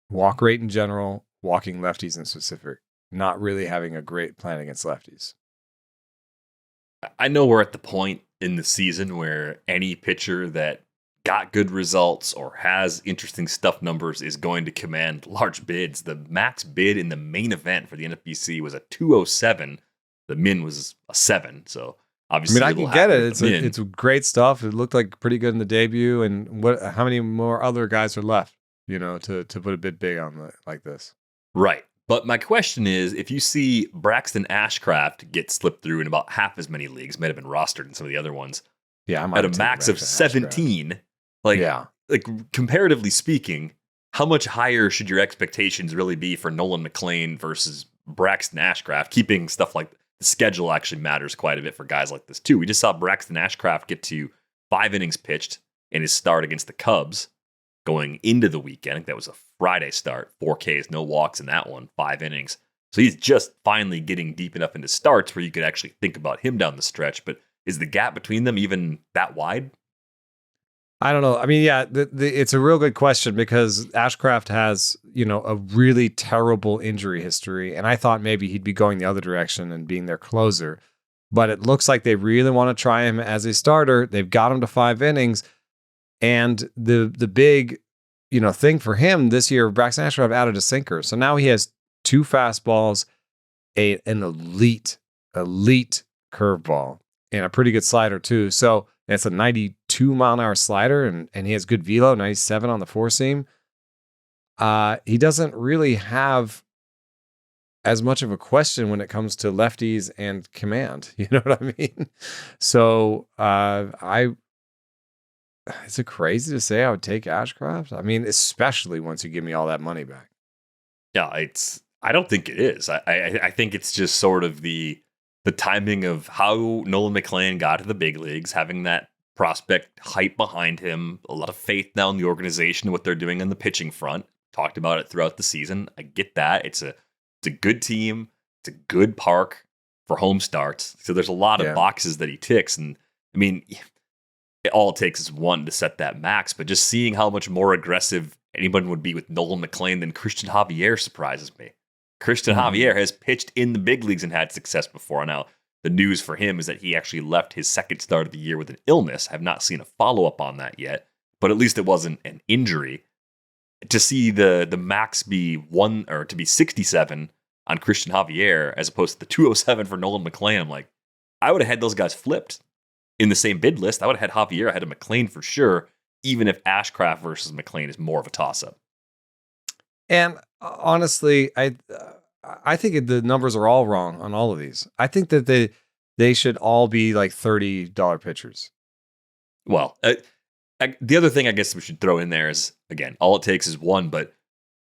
Walk rate in general, walking lefties in specific, not really having a great plan against lefties.
I know we're at the point in the season where any pitcher that got good results or has interesting stuff numbers is going to command large bids. The max bid in the main event for the NFBC was a 207. The min was a 7. So obviously,
I can get it. It's great stuff. It looked like pretty good in the debut. And how many more other guys are left? to put a bit big on like this.
Right. But my question is, if you see Braxton Ashcraft get slipped through in about half as many leagues, might have been rostered in some of the other ones,
Yeah,
at a max of 17,
yeah.
like comparatively speaking, how much higher should your expectations really be for Nolan McLean versus Braxton Ashcraft? Keeping stuff like the schedule actually matters quite a bit for guys like this too. We just saw Braxton Ashcraft get to 5 innings pitched in his start against the Cubs going into the weekend. I think that was a Friday start, 4 Ks, no walks in that one, 5 innings. So he's just finally getting deep enough into starts where you could actually think about him down the stretch. But is the gap between them even that wide?
I don't know. I mean, yeah, it's a real good question because Ashcraft has, a really terrible injury history. And I thought maybe he'd be going the other direction and being their closer. But it looks like they really want to try him as a starter. They've got him to 5 innings. And the big, thing for him this year, Braxton Ashcraft added a sinker. So now he has 2 fastballs, an elite curveball, and a pretty good slider too. So it's a 92-mile-an-hour slider, and he has good velo, 97 on the 4-seam. He doesn't really have as much of a question when it comes to lefties and command. You know what I mean? So is it crazy to say I would take Ashcraft? I mean, especially once you give me all that money back.
Yeah, I don't think it is. I think it's just sort of the timing of how Nolan McLean got to the big leagues, having that prospect hype behind him, a lot of faith now in the organization and what they're doing on the pitching front. Talked about it throughout the season. I get that. It's a good team. It's a good park for home starts. So there's a lot of boxes that he ticks. And I mean, all it takes is one to set that max. But just seeing how much more aggressive anyone would be with Nolan McLean than Christian Javier surprises me. Christian Javier has pitched in the big leagues and had success before. Now, the news for him is that he actually left his second start of the year with an illness. I have not seen a follow-up on that yet, but at least it wasn't an injury. To see the max be 67 on Christian Javier as opposed to the 207 for Nolan McLean, I'm like, I would have had those guys flipped in the same bid list. I would have had Javier ahead of McLean for sure, even if Ashcraft versus McLean is more of a toss-up.
And honestly, I think the numbers are all wrong on all of these. I think that they should all be like $30 pitchers.
Well, the other thing I guess we should throw in there is, again, all it takes is one, but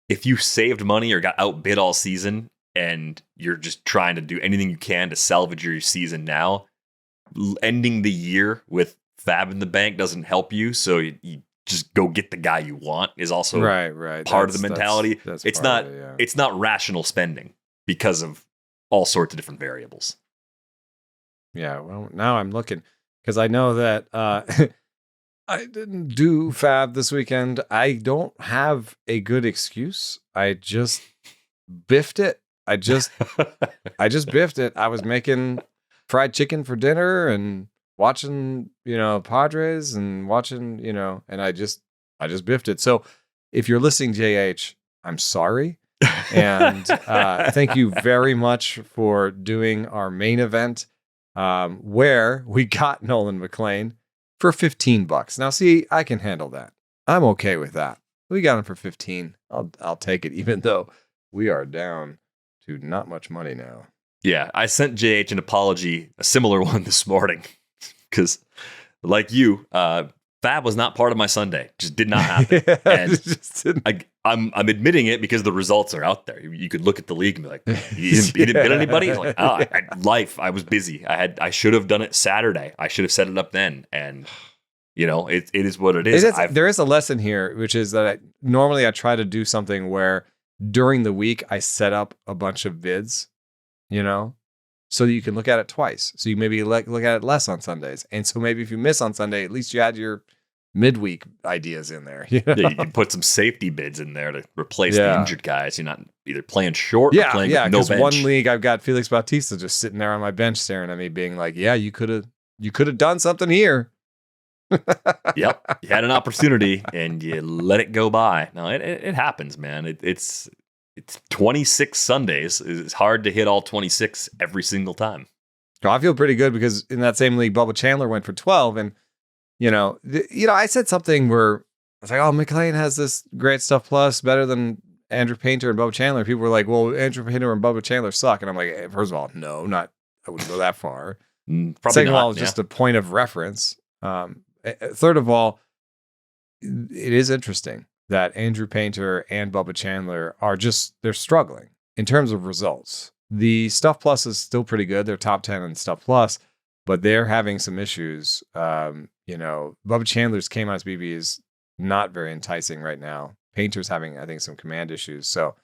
if you saved money or got outbid all season and you're just trying to do anything you can to salvage your season now, ending the year with fab in the bank doesn't help you. So you just go get the guy you want is also
right.
part of the mentality. It's not rational spending because of all sorts of different variables.
Yeah, well, now I'm looking because I know that I didn't do fab this weekend. I don't have a good excuse. I just biffed it. I just biffed it. I was making fried chicken for dinner and watching, Padres and watching, and I just biffed it. So if you're listening, JH, I'm sorry. And thank you very much for doing our main event where we got Nolan McLean for $15. Now, see, I can handle that. I'm okay with that. We got him for 15. I'll take it, even though we are down to not much money now.
Yeah, I sent JH an apology, a similar one this morning, because like you, fab was not part of my Sunday. Just did not happen. And I'm admitting it because the results are out there. You could look at the league and be like, you didn't bid anybody? Like, I was busy. I should have done it Saturday. I should have set it up then. And it is what it is.
There is a lesson here, which is that normally I try to do something where during the week I set up a bunch of bids, so that you can look at it twice. So you maybe look at it less on Sundays. And so maybe if you miss on Sunday, at least you had your midweek ideas in there.
Yeah, you can put some safety bids in there to replace the injured guys. You're not either playing short or playing with no bench.
One league I've got Felix Bautista just sitting there on my bench staring at me being like, yeah, you could have done something here.
Yep. You had an opportunity and you let it go by. No, it happens, man. It's 26 Sundays. It's hard to hit all 26 every single time.
I feel pretty good because in that same league, Bubba Chandler went for 12. And, I said something where was like, oh, McLean has this great stuff plus better than Andrew Painter and Bubba Chandler. People were like, well, Andrew Painter and Bubba Chandler suck. And I'm like, hey, first of all, no, I wouldn't go that far.
Probably
Second
not,
of all, it's just a point of reference. Third of all, it is interesting that Andrew Painter and Bubba Chandler they're struggling in terms of results. The Stuff Plus is still pretty good. They're top 10 in Stuff Plus, but they're having some issues. Bubba Chandler's K- BB is not very enticing right now. Painter's having, I think, some command issues. So,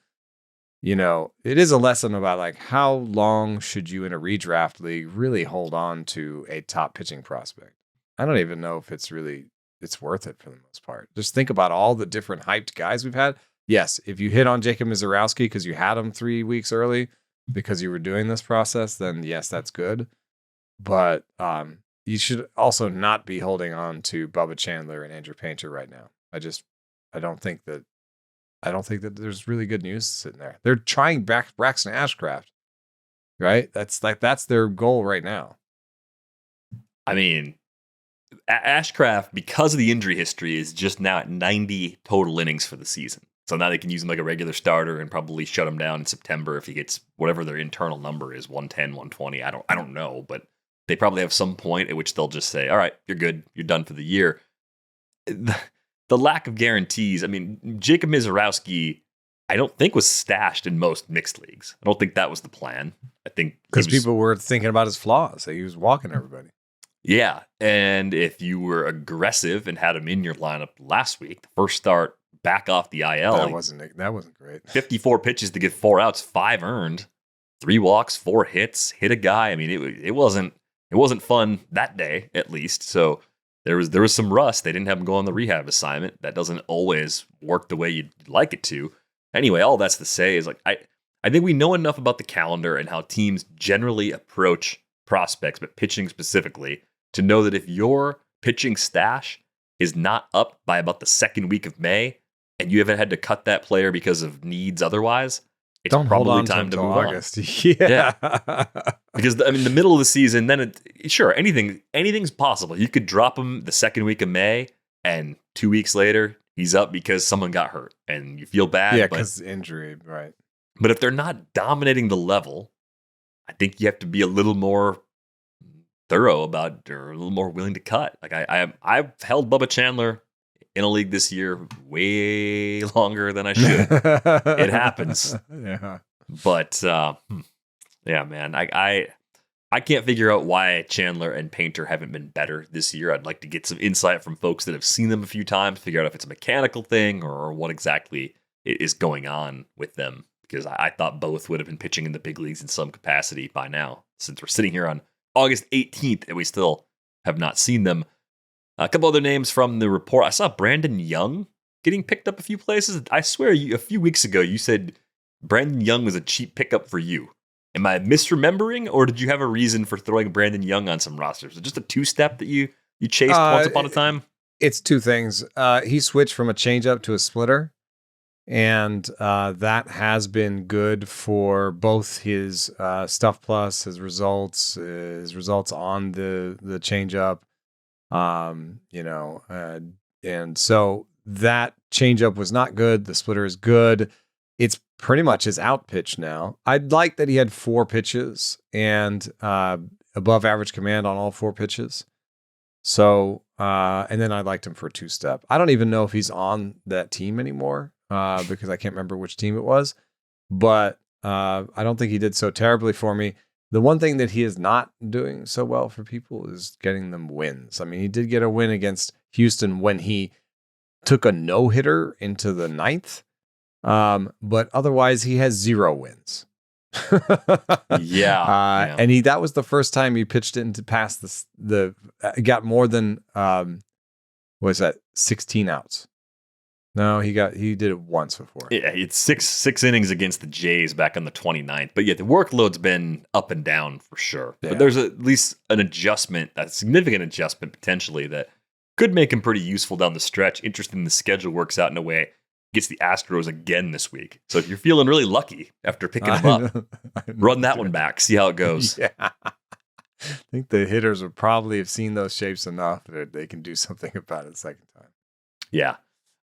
it is a lesson about like how long should you in a redraft league really hold on to a top pitching prospect? I don't even know if it's worth it for the most part. Just think about all the different hyped guys we've had. Yes, if you hit on Jacob Mizorowski because you had him 3 weeks early because you were doing this process, then yes, that's good. But you should also not be holding on to Bubba Chandler and Andrew Painter right now. I don't think that there's really good news sitting there. They're trying Braxton Ashcraft, right? That's their goal right now.
I mean, Ashcraft, because of the injury history, is just now at 90 total innings for the season. So now they can use him like a regular starter and probably shut him down in September if he gets whatever their internal number is, 110, 120. I don't know, but they probably have some point at which they'll just say, all right, you're good. You're done for the year. The lack of guarantees. I mean, Jacob Mizorowski, I don't think was stashed in most mixed leagues. I don't think that was the plan. I think
because people were thinking about his flaws. He was walking everybody.
Yeah, and if you were aggressive and had him in your lineup last week, the first start back off the IL,
that wasn't great.
54 pitches to get 4 outs, 5 earned, 3 walks, 4 hits, hit a guy. I mean, it wasn't fun that day, at least. So there was some rust. They didn't have him go on the rehab assignment. That doesn't always work the way you'd like it to. Anyway, all that's to say is like I think we know enough about the calendar and how teams generally approach prospects, but pitching specifically, to know that if your pitching stash is not up by about the second week of May and you haven't had to cut that player because of needs otherwise, it's probably time to move
August.
on.
Yeah.
Because I mean, the middle of the season, then sure, anything's possible. You could drop him the second week of May and 2 weeks later he's up because someone got hurt and you feel bad.
Yeah, because injury, right.
But if they're not dominating the level, I think you have to be a little more thorough about, or a little more willing to cut. Like I've held Bubba Chandler in a league this year way longer than I should. It happens.
Yeah.
But yeah, man, I can't figure out why Chandler and Painter haven't been better this year. I'd like to get some insight from folks that have seen them a few times, figure out if it's a mechanical thing or what exactly is going on with them. Because I thought both would have been pitching in the big leagues in some capacity by now, since we're sitting here on August 18th and we still have not seen them. A couple other names from the report. I saw Brandon Young getting picked up a few places. I swear a few weeks ago you said Brandon Young was a cheap pickup for you. Am I misremembering, or did you have a reason for throwing Brandon Young on some rosters? Was it just a two-step that you chased once upon a time?
It's two things. He switched from a changeup to a splitter, and that has been good for both his stuff plus, his results on the changeup. And so that changeup was not good. The splitter is good. It's pretty much his out pitch now. I'd like that he had 4 pitches and above average command on all 4 pitches. So, and then I liked him for a 2-step. I don't even know if he's on that team anymore because I can't remember which team it was, but I don't think he did so terribly for me. The one thing that he is not doing so well for people is getting them wins. I mean, he did get a win against Houston when he took a no-hitter into the 9th. But otherwise he has 0 wins.
Yeah.
And that was the first time he pitched it into past got more than, 16 outs. No, he did it once before.
Yeah, it's six innings against the Jays back on the 29th. But yeah, the workload's been up and down for sure. Yeah. But there's at least an adjustment, a significant adjustment potentially that could make him pretty useful down the stretch. Interesting, the schedule works out in a way. Gets the Astros again this week. So if you're feeling really lucky after picking him up, run that one back, see how it goes.
Yeah. I think the hitters would probably have seen those shapes enough that they can do something about it the second time.
Yeah.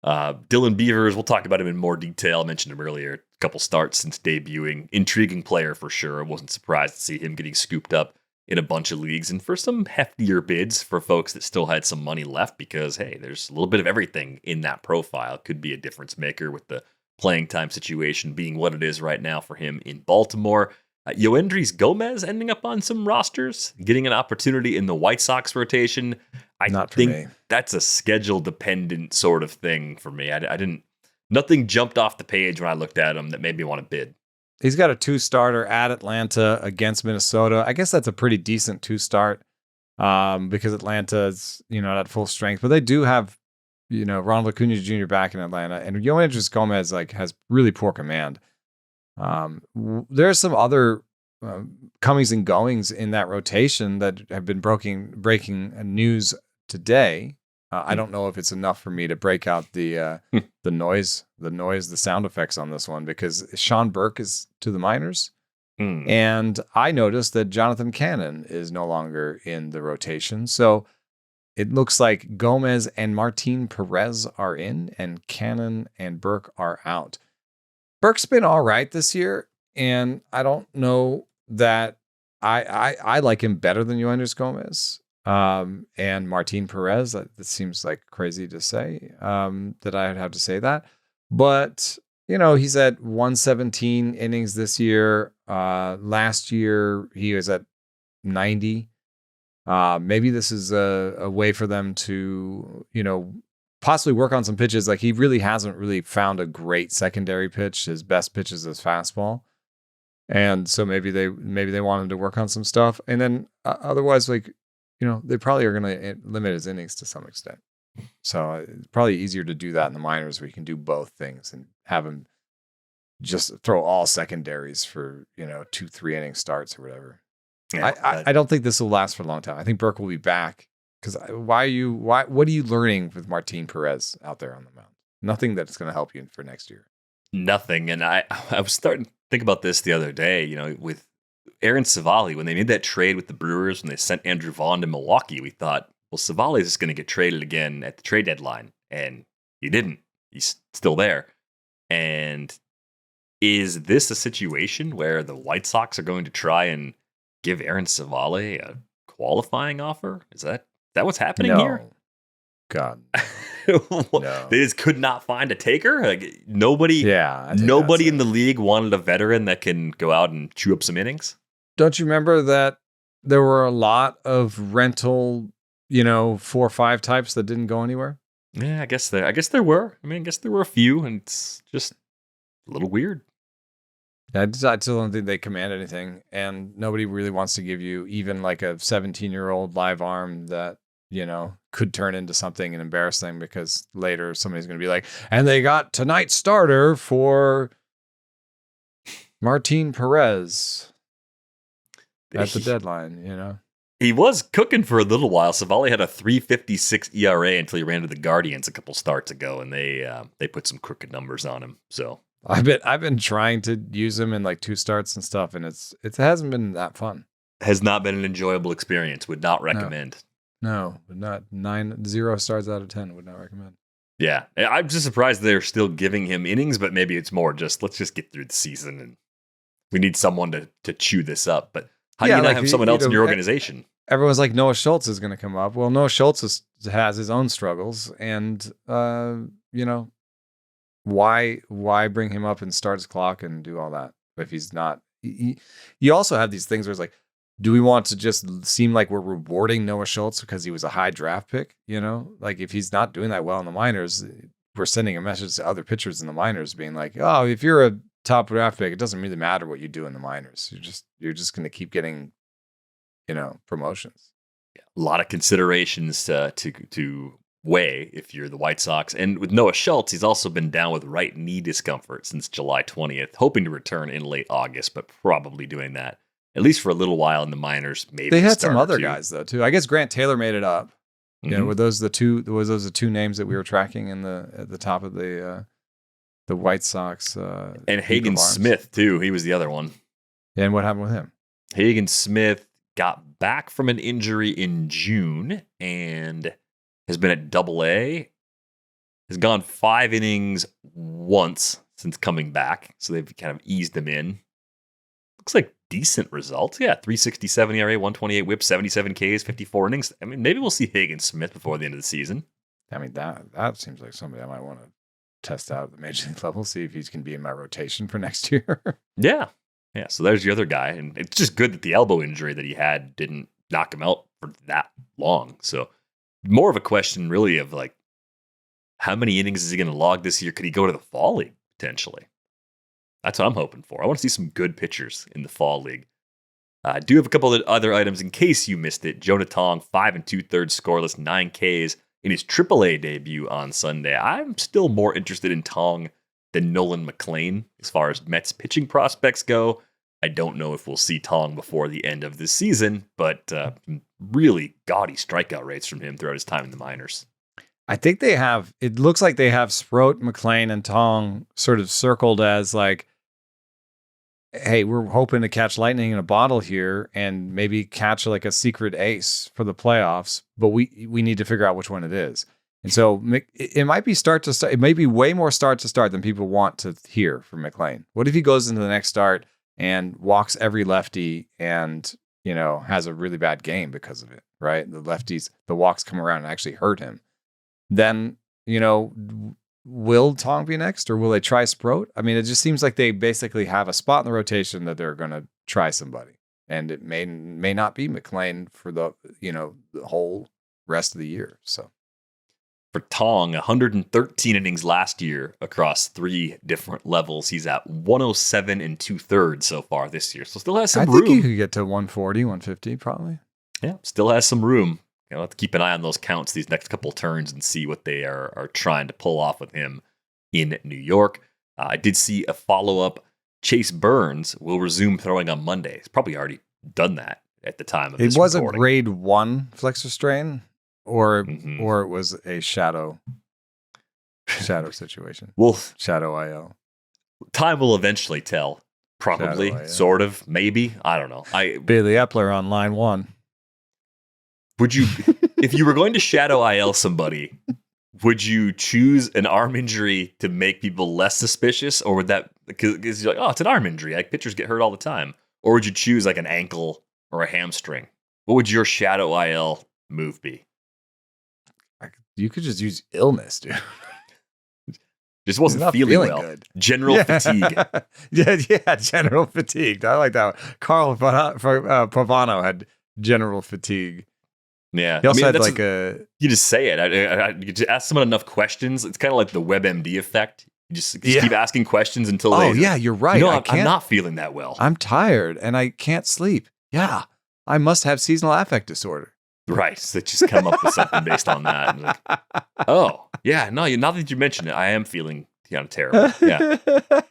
Dylan Beavers, we'll talk about him in more detail. I mentioned him earlier. A couple starts since debuting. Intriguing player for sure. I wasn't surprised to see him getting scooped up in a bunch of leagues and for some heftier bids for folks that still had some money left because, hey, there's a little bit of everything in that profile. Could be a difference maker with the playing time situation being what it is right now for him in Baltimore. Yoendrys Gomez ending up on some rosters, getting an opportunity in the White Sox rotation. I think that's a schedule-dependent sort of thing for me. I didn't. Nothing jumped off the page when I looked at him that made me want to bid.
He's got a 2-starter at Atlanta against Minnesota. I guess that's a pretty decent 2-start because Atlanta is, at full strength. But they do have, Ronald Acuna Jr. back in Atlanta, and Yoendrys Gomez has really poor command. There's some other comings and goings in that rotation that have been breaking news today. I don't know if it's enough for me to break out the noise, the sound effects on this one because Sean Burke is to the minors. And I noticed that Jonathan Cannon is no longer in the rotation. So it looks like Gomez and Martin Perez are in and Cannon and Burke are out. Burke's been all right this year, and I don't know that I like him better than Yoendrys Gomez. And Martin Perez, that seems like crazy to say, that I'd have to say that. But, he's at 117 innings this year. Last year, he was at 90. Maybe this is a way for them to, possibly work on some pitches. Like he really hasn't really found a great secondary pitch. His best pitch is his fastball. And so maybe they want him to work on some stuff. And then otherwise, they probably are going to limit his innings to some extent. So it's probably easier to do that in the minors where you can do both things and have him just throw all secondaries for, 2-3 inning starts or whatever. Yeah, I don't think this will last for a long time. I think Burke will be back because what are you learning with Martin Perez out there on the mound? Nothing that's going to help you for next year.
Nothing. And I was starting to think about this the other day, with Aaron Savali, when they made that trade with the Brewers, when they sent Andrew Vaughn to Milwaukee, we thought, well, Savali is just going to get traded again at the trade deadline. And he didn't. He's still there. And is this a situation where the White Sox are going to try and give Aaron Savali a qualifying offer? Is that what's happening here?
God.
No. They just could not find a taker? Like nobody in the league wanted a veteran that can go out and chew up some innings?
Don't you remember that there were a lot of rental, 4-5 types that didn't go anywhere?
Yeah, I guess there were. I guess there were a few, and it's just a little weird.
I still don't think they command anything, and nobody really wants to give you even like a 17-year-old live arm that, could turn into something and embarrassing because later somebody's going to be like, and they got tonight's starter for Martin Perez at the deadline,
He was cooking for a little while. Savali had a 3.56 ERA until he ran to the Guardians a couple starts ago, and they put some crooked numbers on him. So
I've been trying to use him in like 2 starts and stuff, and it hasn't been that fun.
Has not been an enjoyable experience. Would not recommend.
No, but not 0 stars out of 10. Would not recommend.
Yeah, I'm just surprised they're still giving him innings, but maybe it's more just let's just get through the season and we need someone to chew this up. But how do you not have someone else in your organization?
Everyone's like Noah Schultz is going to come up. Well, Noah Schultz has his own struggles, and why bring him up and start his clock and do all that if he's not? You also have these things where it's like, do we want to just seem like we're rewarding Noah Schultz because he was a high draft pick? Like if he's not doing that well in the minors, we're sending a message to other pitchers in the minors being like, oh, if you're a top draft pick, it doesn't really matter what you do in the minors. You're just going to keep getting, promotions.
Yeah, a lot of considerations to weigh if you're the White Sox. And with Noah Schultz, he's also been down with right knee discomfort since July 20th, hoping to return in late August, but probably doing that at least for a little while in the minors. Maybe
they had some other guys though too. I guess Grant Taylor made it up. Mm-hmm. Were those the two names that we were tracking at the top of the White Sox?
And Hagen Smith too. He was the other one.
Yeah, and what happened with him?
Hagen Smith got back from an injury in June and has been at Double-A has gone 5 innings once since coming back. So they've kind of eased him in. Looks like decent results. Yeah, 3.67 ERA, 128 whip, 77 Ks, 54 innings. I mean, maybe we'll see Higgins Smith before the end of the season.
I mean, that seems like somebody I might want to test out at the major league level, see if he's going to be in my rotation for next year.
Yeah. Yeah, so there's the other guy. And it's just good that the elbow injury that he had didn't knock him out for that long. So more of a question really of like, how many innings is he going to log this year? Could he go to the fall league potentially? That's what I'm hoping for. I want to see some good pitchers in the fall league. I do have a couple of other items in case you missed it. Jonah Tong, 5 2/3 scoreless, 9 Ks in his AAA debut on Sunday. I'm still more interested in Tong than Nolan McLean as far as Mets pitching prospects go. I don't know if we'll see Tong before the end of the season, but really gaudy strikeout rates from him throughout his time in the minors.
I think they have, it looks like they have Sproat, McLean, and Tong sort of circled as like, hey, we're hoping to catch lightning in a bottle here and maybe catch like a secret ace for the playoffs, but we need to figure out which one it is. And so it might be start to start. It may be way more start to start than people want to hear from McLean. What if he goes into the next start and walks every lefty and, you know, has a really bad game because of it, right? The walks come around and actually hurt him. Then, you know, will Tong be next or will they try Sproat? I mean, it just seems like they basically have a spot in the rotation that they're going to try somebody. And it may not be McLean for the whole rest of the year. So
for Tong, 113 innings last year across 3 different levels. He's at 107 2/3 so far this year. So still has some room.
I think he could get to 140, 150 probably.
Yeah, still has some room. I'll have to keep an eye on those counts these next couple turns and see what they are trying to pull off with him in New York. I did see a follow-up. Chase Burns will resume throwing on Monday. He's probably already done that at the time of this recording.
It was a grade 1 flexor strain, or it was a shadow situation.
Well,
shadow IL.
Time will eventually tell. Probably, sort of, maybe. I don't know.
Bailey Epler on line 1.
Would you, if you were going to shadow IL somebody, would you choose an arm injury to make people less suspicious, or would that, because you're like, oh, it's an arm injury, like pitchers get hurt all the time, or would you choose like an ankle or a hamstring? What would your shadow IL move be?
You could just use illness, dude.
Just wasn't feeling well. Good. General fatigue.
yeah, general fatigue. I like that one. Carl Pavano had general fatigue.
Yeah,
he also had
you just say it. You just ask someone enough questions. It's kind of like the WebMD effect. You just keep asking questions until they.
Oh yeah, you're right.
You know, I'm not feeling that well.
I'm tired and I can't sleep. Yeah, I must have seasonal affect disorder.
Right. So just come up with something based on that. Like, oh yeah, no. Now that you mention it, I am feeling terrible. Yeah.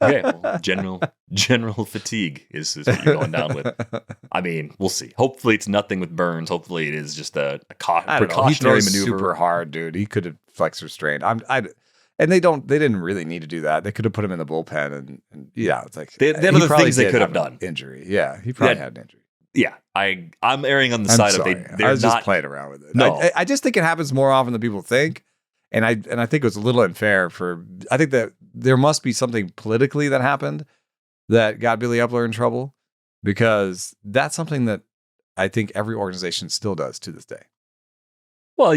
Okay. Well, general fatigue is what you're going down with. I mean, we'll see. Hopefully, it's nothing with Burns. Hopefully, it is just a precautionary maneuver.
Super hard, dude. He could have flexor strained. And they didn't really need to do that. They could have put him in the bullpen, and yeah, it's like
they have other things they could have done.
Injury. Yeah, he probably had an injury.
Yeah, I'm erring on the side of they're
I was
not
just playing around with it.
No,
I just think it happens more often than people think. And I think it was a little unfair I think that there must be something politically that happened that got Billy Epler in trouble, because that's something that I think every organization still does to this day.
Well,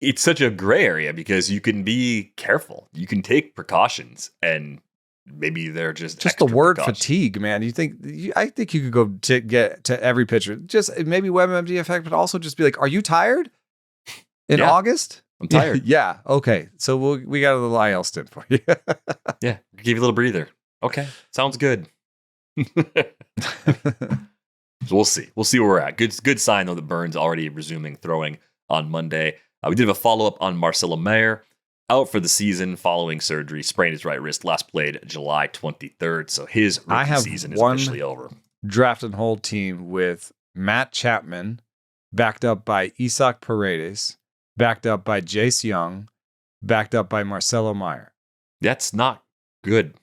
it's such a gray area because you can be careful. You can take precautions, and maybe they're just
the word fatigue, man. I think you could go to get to every pitcher, just maybe WebMD effect, but also just be like, are you tired in August?
I'm tired.
Yeah. Okay. So we got a little IL stint for you.
Yeah. Give you a little breather. Okay. Sounds good. So we'll see. We'll see where we're at. Good sign though that Burns already resuming throwing on Monday. We did have a follow-up on Marcelo Mayer, out for the season following surgery, sprained his right wrist, last played July 23rd. So his rookie season is officially over.
Draft and hold team with Matt Chapman, backed up by Isaac Paredes, backed up by Jace Young, backed up by Marcelo Mayer.
That's not good.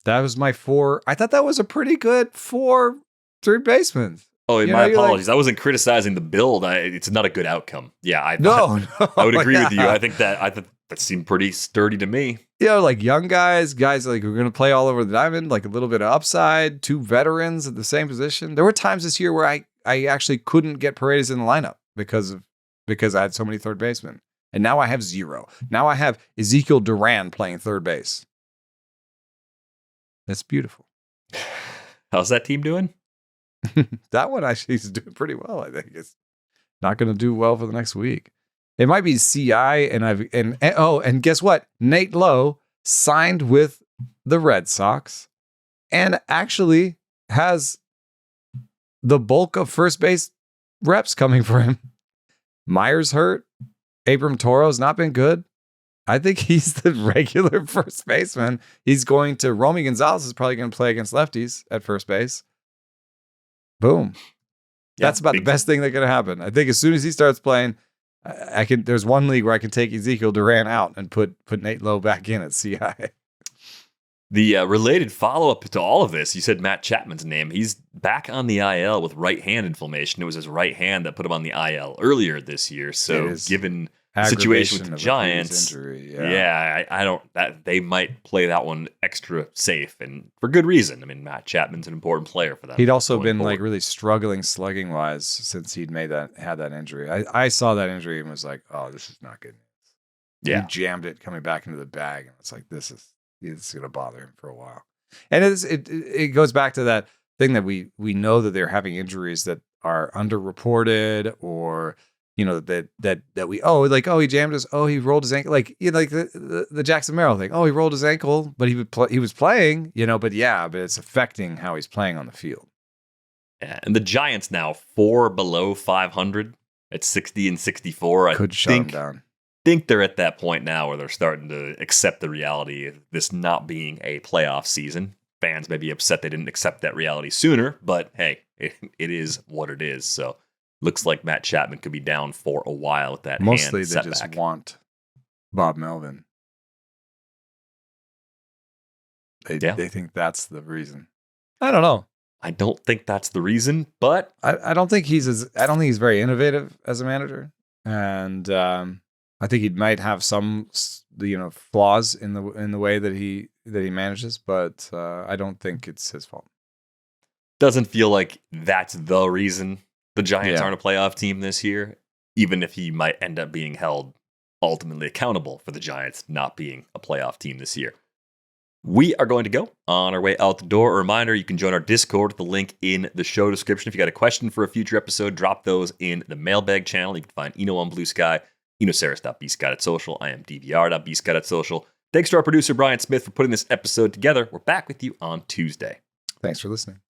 That was my 4. I thought that was a pretty good 4 third basemen.
Oh, my apologies. I wasn't criticizing the build. It's not a good outcome. Yeah, I would agree with you. I think That seemed pretty sturdy to me.
Like young guys like who are going to play all over the diamond, like a little bit of upside, 2 veterans at the same position. There were times this year where I actually couldn't get Paredes in the lineup because I had so many third basemen. And now I have 0. Now I have Ezekiel Duran playing third base. That's beautiful.
How's that team doing?
That one actually is doing pretty well, I think. It's not going to do well for the next week. It might be CI, and guess what? Nate Lowe signed with the Red Sox and actually has the bulk of first base reps coming for him. Myers hurt. Abram Toro's not been good. I think he's the regular first baseman. He's going to Romy Gonzalez is probably going to play against lefties at first base. Boom.
Yeah,
that's about the best thing that could happen. I think as soon as he starts playing, I can. There's one league where I can take Ezekiel Duran out and put Nate Lowe back in at CI.
The related follow-up to all of this, you said Matt Chapman's name. He's back on the IL with right hand inflammation. It was his right hand that put him on the IL earlier this year. So given the situation with the Giants, injury, I don't. They might play that one extra safe and for good reason. I mean, Matt Chapman's an important player for that.
He'd also been like really struggling slugging wise since he'd had that injury. I saw that injury and was like, oh, this is not good news. Yeah, he jammed it coming back into the bag, and it's like this is going to bother him for a while. And it goes back to that thing that we know that they're having injuries that are underreported, or that we he jammed his, he rolled his ankle, like the Jackson Merrill thing. He rolled his ankle, but he was playing, but it's affecting how he's playing on the field.
Yeah, and the Giants now 4 below 500 at 60-64.
Could shut them down.
Think they're at that point now where they're starting to accept the reality of this not being a playoff season. Fans may be upset they didn't accept that reality sooner, but hey, it is what it is. So looks like Matt Chapman could be down for a while with that
Mostly
hand
they
setback.
Just want Bob Melvin. They think that's the reason. I don't know.
I don't think that's the reason, but
I don't think he's very innovative as a manager, and I think he might have some flaws in the way that he manages, but I don't think it's his fault.
Doesn't feel like that's the reason the Giants aren't a playoff team this year, even if he might end up being held ultimately accountable for the Giants not being a playoff team this year. We are going to go on our way out the door. A reminder, you can join our Discord with the link in the show description. If you got a question for a future episode, drop those in the mailbag channel. You can find Eno on Blue Sky, enosaris.bscott@social. I am dvr.bscott@social. Thanks to our producer, Brian Smith, for putting this episode together. We're back with you on Tuesday.
Thanks for listening.